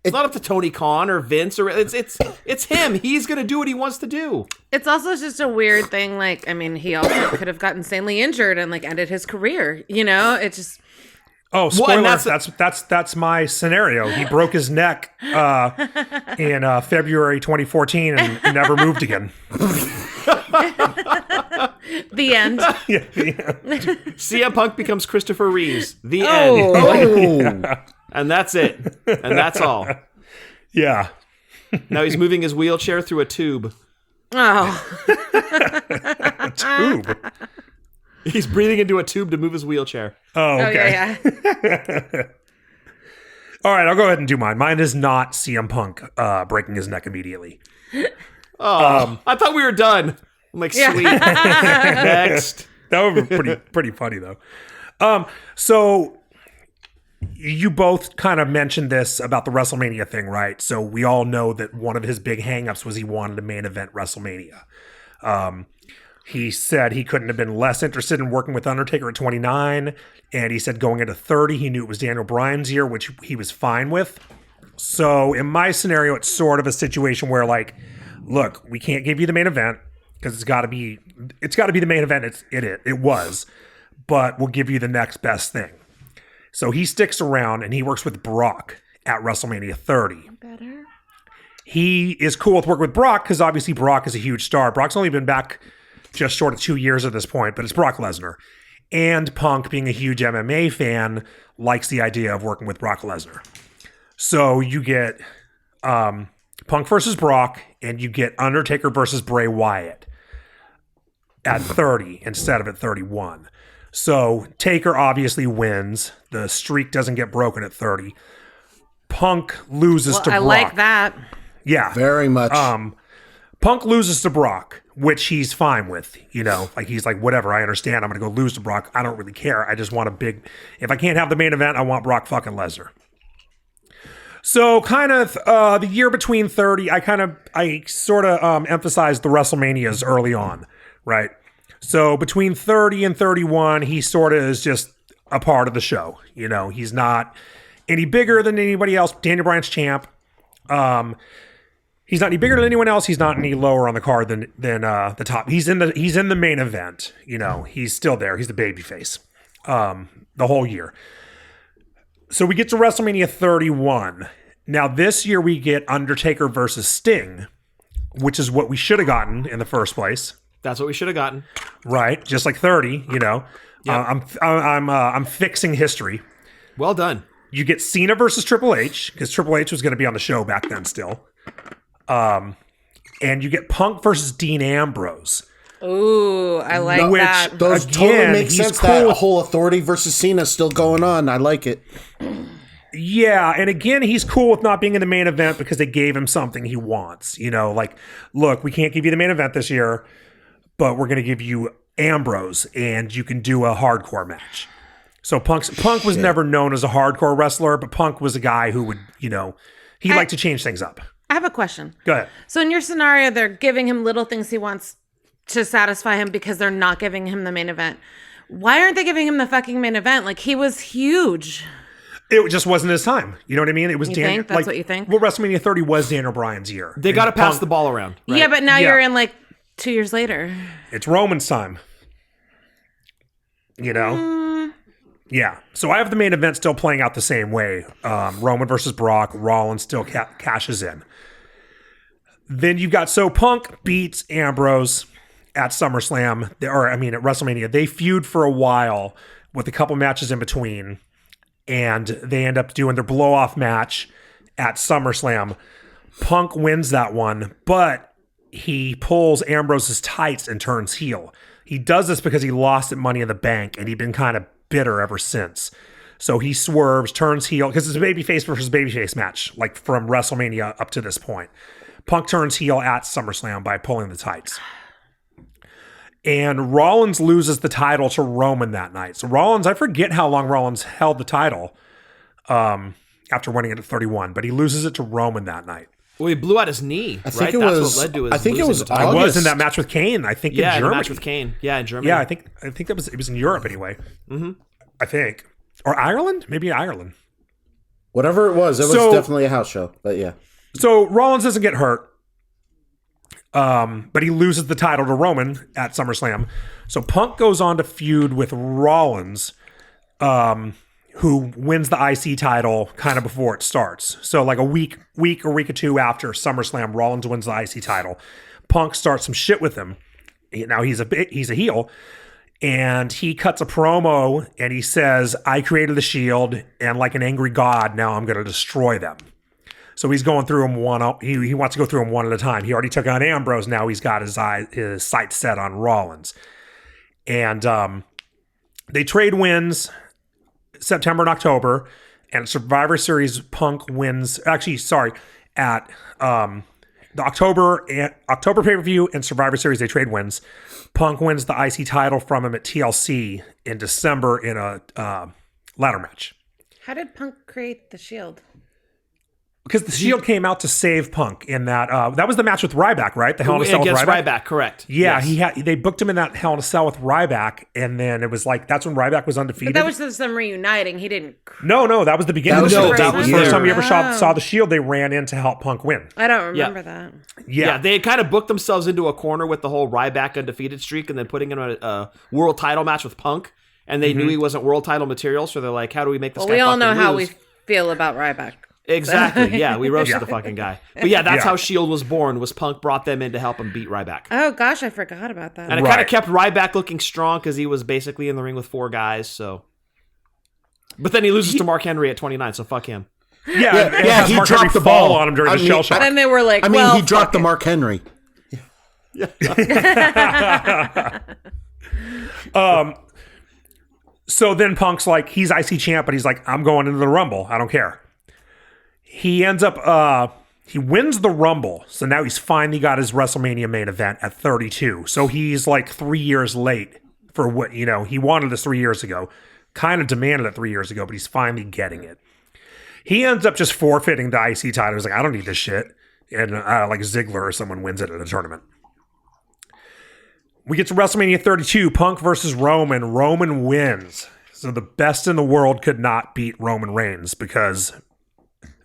it's not up to Tony Khan or Vince or it's him. He's going to do what he wants to do. It's also just a weird thing. Like, I mean, he also could have gotten insanely injured and like ended his career. You know, it just. Oh, spoiler! and That's my scenario. He broke his neck in February 2014 and never moved again. The end. Yeah. CM Punk becomes Christopher Reeves. The Oh. end. Oh, And that's it. And that's all. Yeah. Now he's moving his wheelchair through a tube. Oh. Tube. He's breathing into a tube to move his wheelchair. Oh, Oh, okay. yeah. All right, I'll go ahead and do mine. Mine is not CM Punk breaking his neck immediately. Oh, I thought we were done. I'm like, Yeah. sweet. Next. That would be pretty funny though. So you both kind of mentioned this about the WrestleMania thing, right? So we all know that one of his big hangups was he wanted a main event WrestleMania. He said he couldn't have been less interested in working with Undertaker at 29. And he said going into 30, he knew it was Daniel Bryan's year, which he was fine with. So in my scenario, it's sort of a situation where like, look, we can't give you the main event because it's got to be the main event. It was, but we'll give you the next best thing. So he sticks around and he works with Brock at WrestleMania 30. Better. He is cool with working with Brock because obviously Brock is a huge star. Brock's only been back just short of 2 years at this point, but it's Brock Lesnar. And Punk, being a huge MMA fan, likes the idea of working with Brock Lesnar. So you get Punk versus Brock, and you get Undertaker versus Bray Wyatt at 30 instead of at 31. So Taker obviously wins. The streak doesn't get broken at 30. Punk loses to I Brock. like that. Yeah. very much. Punk loses to Brock, which he's fine with. You know, like he's like, whatever, I understand. I'm going to go lose to Brock. I don't really care. I just want a big, if I can't have the main event, I want Brock fucking Lesnar. So kind of the year between 30, I sort of emphasized the WrestleManias early on, right? So between 30 and 31, he sort of is just a part of the show. You know, he's not any bigger than anybody else. Daniel Bryan's champ. He's not any bigger than anyone else. He's not any lower on the card than the top. He's in the main event. You know, he's still there. He's the babyface the whole year. So we get to WrestleMania 31. Now this year we get Undertaker versus Sting, which is what we should have gotten in the first place. That's what we should have gotten. Right, just like 30. You know, Yep. I'm fixing history. Well done. You get Cena versus Triple H because Triple H was going to be on the show back then still. And you get Punk versus Dean Ambrose. Ooh, I like Which- that. Those totally Again, make he's sense. cool That with- whole Authority versus Cena still going on. I like it. Yeah, and again, he's cool with not being in the main event because they gave him something he wants. You know, like, look, we can't give you the main event this year, but we're going to give you Ambrose, and you can do a hardcore match. So Punk was never known as a hardcore wrestler, but Punk was a guy who would, you know, he liked to change things up. I have a question. Go ahead. So in your scenario, they're giving him little things he wants to satisfy him because they're not giving him the main event. Why aren't they giving him the fucking main event? Like, he was huge. It just wasn't his time. You know what I mean? It was You think? That's what you think? Well, WrestleMania 30 was Daniel Bryan's year. They got to pass the ball around. Right? Yeah, but now Yeah. you're in like 2 years later. It's Roman's time. You know? Yeah. So I have the main event still playing out the same way. Roman versus Brock. Rollins still cashes in. Then you've got Punk beats Ambrose at SummerSlam. At WrestleMania. They feud for a while with a couple matches in between. And they end up doing their blow-off match at SummerSlam. Punk wins that one, but he pulls Ambrose's tights and turns heel. He does this because he lost at Money in the Bank, and he'd been kind of bitter ever since. So he swerves, turns heel, because it's a babyface versus babyface match, like from WrestleMania up to this point. Punk turns heel at SummerSlam by pulling the tights. And Rollins loses the title to Roman that night. So Rollins, I forget how long Rollins held the title after winning it at 31, but he loses it to Roman that night. Well, he blew out his knee, right? think it That's was- what led to his I think it losing was the title. I was August. in that match with Kane, I think, Yeah, in in the Germany. match with Kane. Yeah, in Germany. Yeah, I think it was in Europe anyway. Mm-hmm. I think. Or Ireland? Maybe Ireland. Whatever it was So- definitely a house show. But yeah. So Rollins doesn't get hurt. But he loses the title to Roman at SummerSlam. So Punk goes on to feud with Rollins, who wins the IC title kind of before it starts. So like a week or two after SummerSlam, Rollins wins the IC title. Punk starts some shit with him. Now he's a heel, and he cuts a promo and he says, "I created the Shield, and like an angry god, now I'm going to destroy them." So he's going through them he wants to go through them one at a time. He already took on Ambrose. Now he's got his sights set on Rollins. And they trade wins September and October. And Survivor Series, Punk wins. Actually, sorry, at the October pay-per-view and Survivor Series, they trade wins. Punk wins the IC title from him at TLC in December in a ladder match. How did Punk create the Shield? Because the Shield came out to save Punk in that. That was the match with Ryback, right? The Hell in a Cell with Against Ryback. Ryback, correct. Yeah, Yes. they booked him in that Hell in a Cell with Ryback, and then it was like that's when Ryback was undefeated. But that was just them reuniting. He didn't. no, that was the beginning That of the was Shield. the That was the debut. first time we ever Oh. saw the Shield. They ran in to help Punk win. I don't remember that. Yeah, they had kind of booked themselves into a corner with the whole Ryback undefeated streak and then putting him in a world title match with Punk. And they knew he wasn't world title material, so they're like, how do we make this Well, guy we all fucking know how lose? we feel about Ryback. Exactly. Yeah, we roasted the fucking guy. But yeah, that's Yeah. how Shield was born. Was Punk brought them in to help him beat Ryback, Oh gosh, I forgot about that. and it kind of Right. kept Ryback looking strong because he was basically in the ring with 4 guys. So, but then he loses to Mark Henry at 29. So fuck him. Yeah, and yeah, has he Mark dropped Henry the fall ball. on him during I the mean, shell shock. And then they were like, I mean, well, he dropped fuck the it. Mark Henry. So then Punk's like, he's IC champ, but he's like, I'm going into the Rumble. I don't care. He ends up, he wins the Rumble. So now he's finally got his WrestleMania main event at 32. So he's like 3 years late for what, he wanted this 3 years ago. Kind of demanded it 3 years ago, but he's finally getting it. He ends up just forfeiting the IC title. He's like, I don't need this shit. And like Ziggler or someone wins it at a tournament. We get to WrestleMania 32, Punk versus Roman. Roman wins. So the best in the world could not beat Roman Reigns because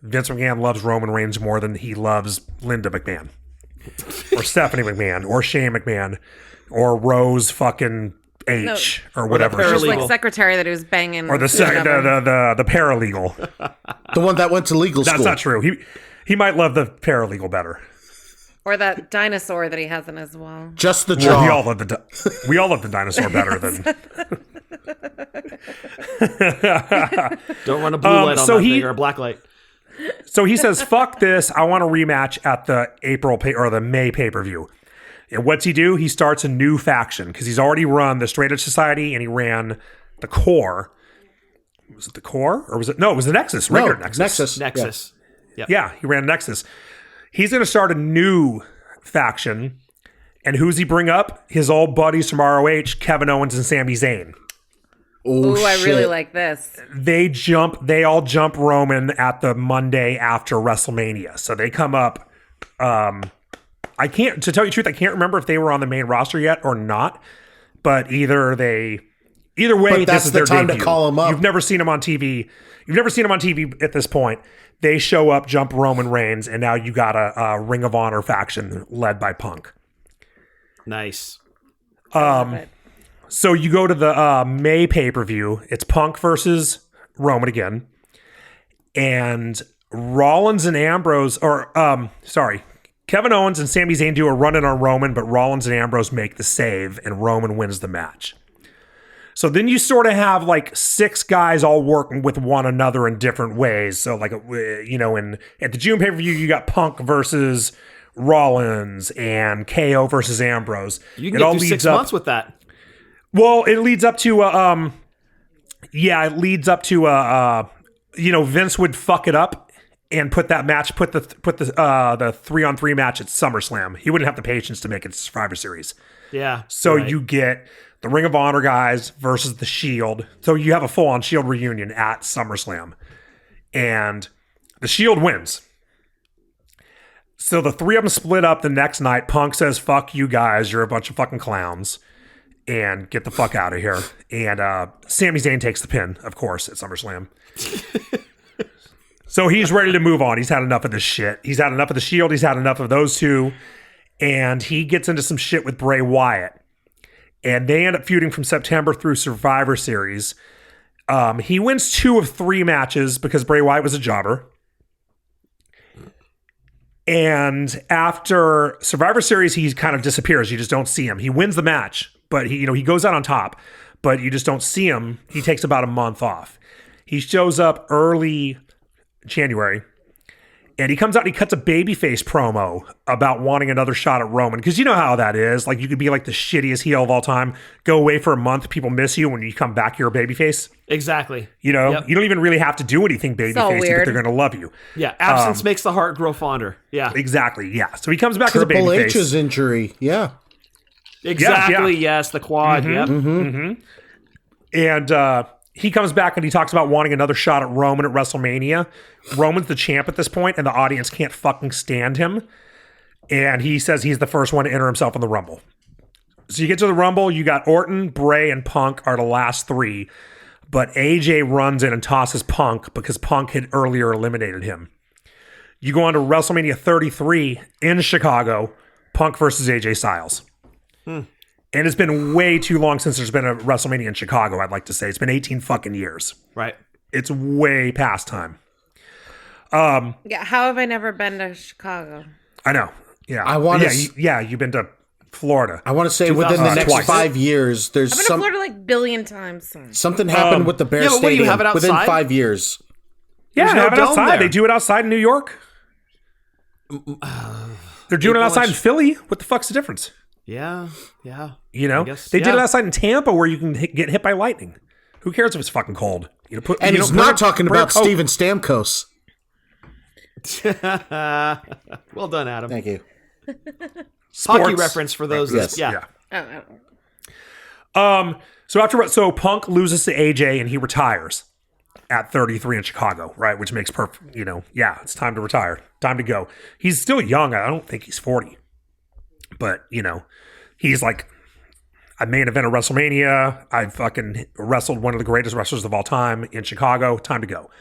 Vince McMahon loves Roman Reigns more than he loves Linda McMahon or Stephanie McMahon or Shane McMahon or Rose fucking H or whatever. paralegal. Just like secretary that he was banging. Or the paralegal. The one that went to legal school. That's not true. He might love the paralegal better. Or that dinosaur that he has in his wall. Just the Well, jaw. we all love the dinosaur better than. Don't run a blue light on so that he- thing or a black light. So he says, "Fuck this! I want a rematch at the the May pay-per-view." And what's he do? He starts a new faction because he's already run the Straight Edge Society and he ran the Core. Was it the Core or was it? No, it was the Nexus. Regular Nexus. Nexus. Yeah, he ran Nexus. He's going to start a new faction. And who's he bring up? His old buddies from ROH, Kevin Owens and Sami Zayn. Oh, Ooh, I shit. really like this. They all jump Roman at the Monday after WrestleMania. So they come up. To tell you the truth, I can't remember if they were on the main roster yet or not. But either way, But that's this is the their time to debut. call 'em up. You've never seen them on TV. You've never seen them on TV at this point. They show up, jump Roman Reigns, and now you got a Ring of Honor faction led by Punk. Nice. Love it. So you go to the May pay-per-view. It's Punk versus Roman again. And Rollins and Ambrose, Kevin Owens and Sami Zayn do a run-in on Roman, but Rollins and Ambrose make the save, and Roman wins the match. So then you sort of have like 6 guys all working with one another in different ways. So like, at the June pay-per-view, you got Punk versus Rollins and KO versus Ambrose. You can get through 6 months with that. Well, it leads up to Vince would fuck it up and put that match, put the 3-on-3 match at SummerSlam. He wouldn't have the patience to make it Survivor Series. Yeah. So right. you get the Ring of Honor guys versus the Shield. So you have a full-on Shield reunion at SummerSlam. And the Shield wins. So the 3 of them split up the next night. Punk says, "Fuck you guys, you're a bunch of fucking clowns. And get the fuck out of here." And Sami Zayn takes the pin, of course, at SummerSlam. So he's ready to move on. He's had enough of this shit. He's had enough of the Shield. He's had enough of those two. And he gets into some shit with Bray Wyatt. And they end up feuding from September through Survivor Series. He wins 2 of 3 matches because Bray Wyatt was a jobber. And after Survivor Series, he kind of disappears. You just don't see him. He wins the match, but he goes out on top, but you just don't see him. He takes about a month off. He shows up early January, and he comes out and he cuts a babyface promo about wanting another shot at Roman. Because you know how that is. Like, you could be like the shittiest heel of all time, go away for a month, people miss you. When you come back, you're a babyface. Exactly. You know, Yep. You don't even really have to do anything babyface, but weird. they're going to love you. Yeah. Absence makes the heart grow fonder. Yeah. Exactly. Yeah. So he comes back Triple as a babyface. H's injury. Yeah. Exactly. Yeah. Yes. The quad. Yep. And he comes back and he talks about wanting another shot at Roman at WrestleMania. Roman's the champ at this point, and the audience can't fucking stand him. And he says he's the first one to enter himself in the Rumble. So you get to the Rumble, you got Orton, Bray, and Punk are the last 3. But AJ runs in and tosses Punk because Punk had earlier eliminated him. You go on to WrestleMania 33 in Chicago, Punk versus AJ Styles. And it's been way too long since there's been a WrestleMania in Chicago, I'd like to say. It's been 18 fucking years. Right. It's way past time. Yeah, how have I never been to Chicago? I know. Yeah. I wanna you've been to Florida. I want to say within the next twice. 5 years, there's I've been to Florida like billion times. something happened with the Bear yeah, but what, you Stadium have it within outside? 5 years. Yeah, There's no have it dome outside. there. They do it outside in New York. They're doing it outside in Philly. What the fuck's the difference? Yeah. Yeah. You know, I guess, they did it yeah. outside in Tampa where you can get hit by lightning. Who cares if it's fucking cold? And he's not talking about Steven Stamkos. Well done, Adam. Thank you. Hockey reference for those. Yes. Yeah. So Punk loses to AJ and he retires at 33 in Chicago, right? Which makes perfect, it's time to retire. Time to go. He's still young. I don't think he's 40. But, he's like, I main event of WrestleMania. I fucking wrestled one of the greatest wrestlers of all time in Chicago. Time to go.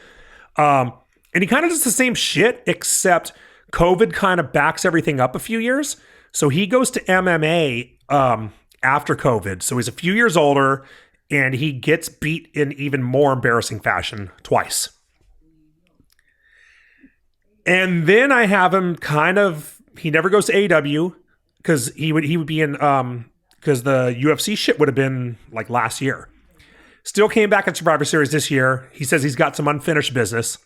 And he kind of does the same shit, except COVID kind of backs everything up a few years. So he goes to MMA after COVID. So he's a few years older, and he gets beat in even more embarrassing fashion twice. And then I have him he never goes to AEW because he would be in, because the UFC shit would have been like last year. Still came back in Survivor Series this year. He says he's got some unfinished business.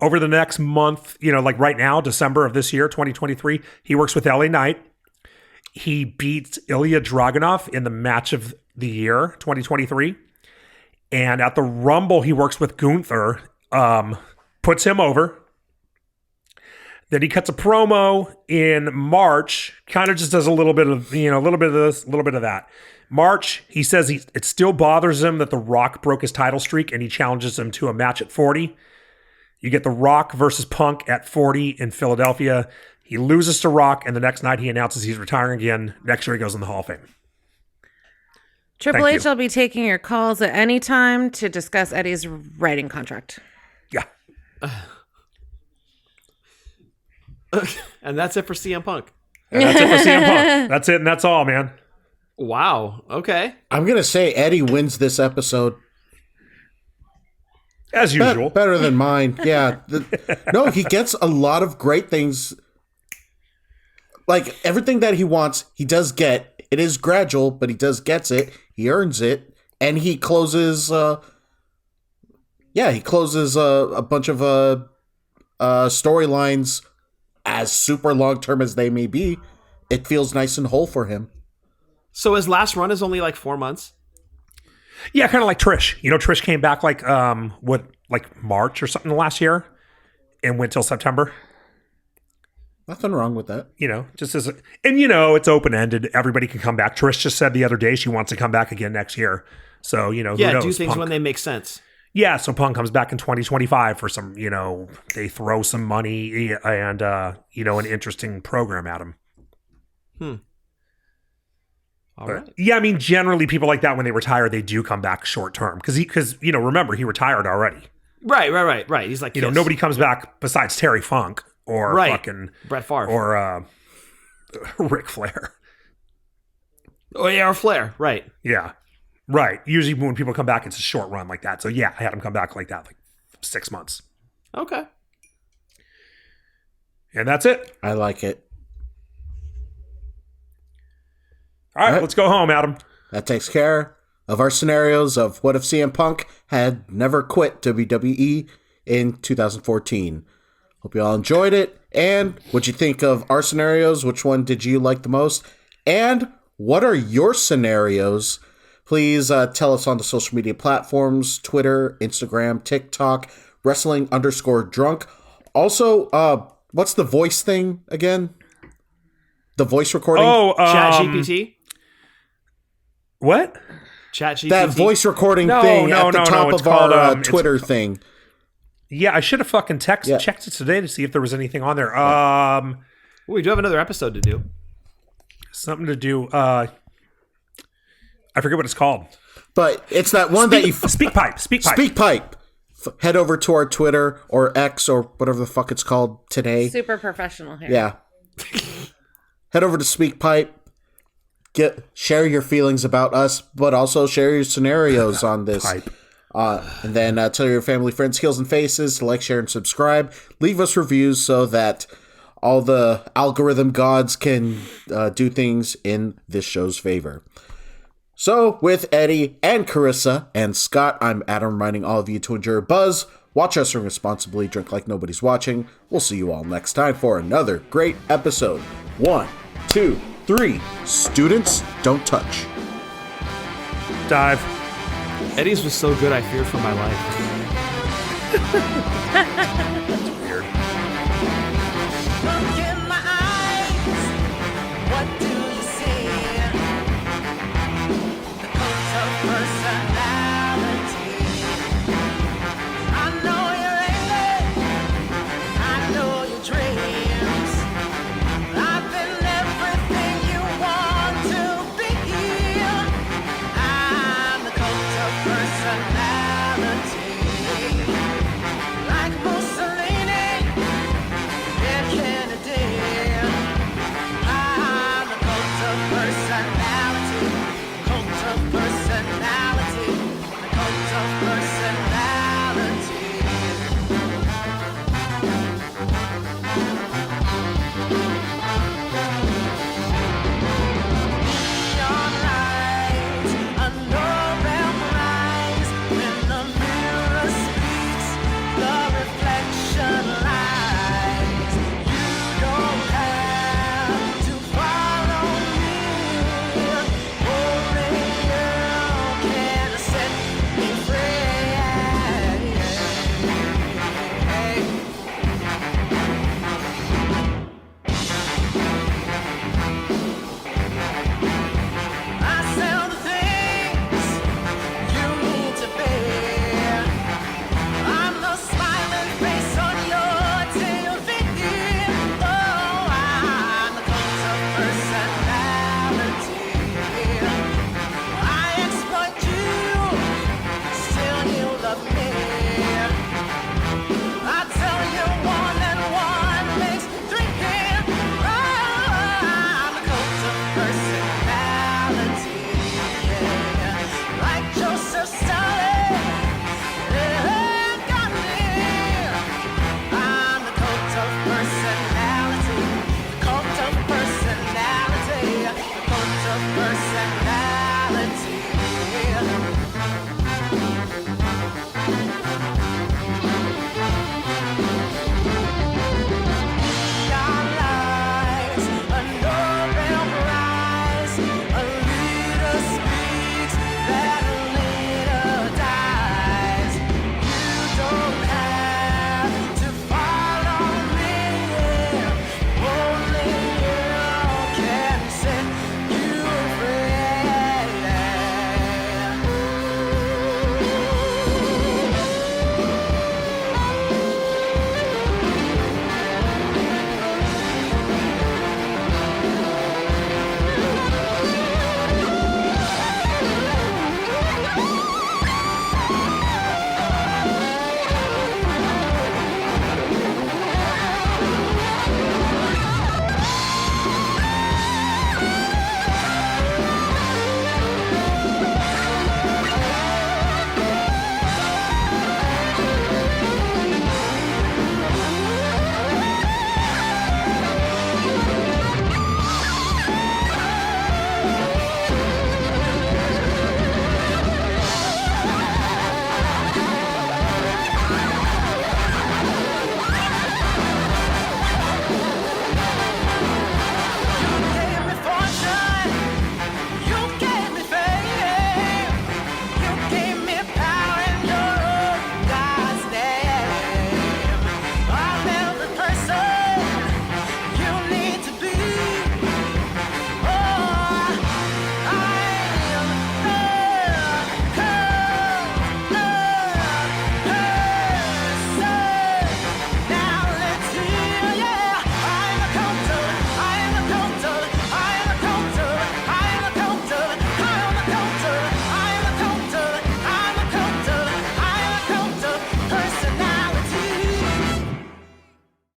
Over the next month, like right now, December of this year, 2023, he works with LA Knight. He beats Ilya Dragunov in the match of the year, 2023. And at the Rumble, he works with Gunther, puts him over. Then he cuts a promo in March, kind of just does a little bit of, a little bit of this, a little bit of that. March, he says it still bothers him that The Rock broke his title streak, and he challenges him to a match at 40. You get The Rock versus Punk at 40 in Philadelphia. He loses to Rock, and the next night he announces he's retiring again. Next year he goes in the Hall of Fame. Triple H will be taking your calls at any time to discuss Eddie's writing contract. Yeah. And that's it for CM Punk. And that's it for CM Punk. That's it, and that's all, man. Wow. Okay. I'm going to say Eddie wins this episode. As usual. Better than mine. Yeah. No, he gets a lot of great things. Like, everything that he wants, he does get. It is gradual, but he does gets it. He earns it. And he closes, a bunch of storylines as super long-term as they may be. It feels nice and whole for him. So his last run is only like 4 months? Yeah, kind of like Trish. Trish came back like March or something last year and went till September. Nothing wrong with that. Just as it's open-ended. Everybody can come back. Trish just said the other day she wants to come back again next year. So, who knows? Do things Punk. when they make sense. Yeah, so Punk comes back in 2025 for some, they throw some money and, an interesting program at him. All right. Yeah, I mean, generally people like that when they retire, they do come back short term because remember, he retired already. Right. He's like, nobody comes back besides Terry Funk or fucking Brett Favre or Ric Flair. Oh, yeah, or Flair. Right. Yeah. Right. Usually when people come back, it's a short run like that. So yeah, I had him come back like that, like 6 months. Okay. And that's it. I like it. All right, let's go home, Adam. That takes care of our scenarios of what if CM Punk had never quit WWE in 2014. Hope you all enjoyed it. And what'd you think of our scenarios? Which one did you like the most? And what are your scenarios? Please tell us on the social media platforms, Twitter, Instagram, TikTok, wrestling_drunk. Also, what's the voice thing again? The voice recording? Oh, ChatGPT? What? ChatGPT? That voice recording thing at the top of our Twitter thing. Yeah, I should have fucking checked it today to see if there was anything on there. We do have another episode to do. Something to do. I forget what it's called. But it's that one that you... Speak pipe. Head over to our Twitter or X or whatever the fuck it's called today. Super professional here. Yeah. Head over to SpeakPipe. Share your feelings about us, but also share your scenarios on this. And then tell your family, friends, heels, and faces to like, share, and subscribe. Leave us reviews so that all the algorithm gods can do things in this show's favor. So, with Eddie and Carissa and Scott, I'm Adam, reminding all of you to enjoy your buzz, watch wrestling responsibly, drink like nobody's watching. We'll see you all next time for another great episode. 1, 2, 3. Students, don't touch. Dive. Eddie's was so good, I feared for my life.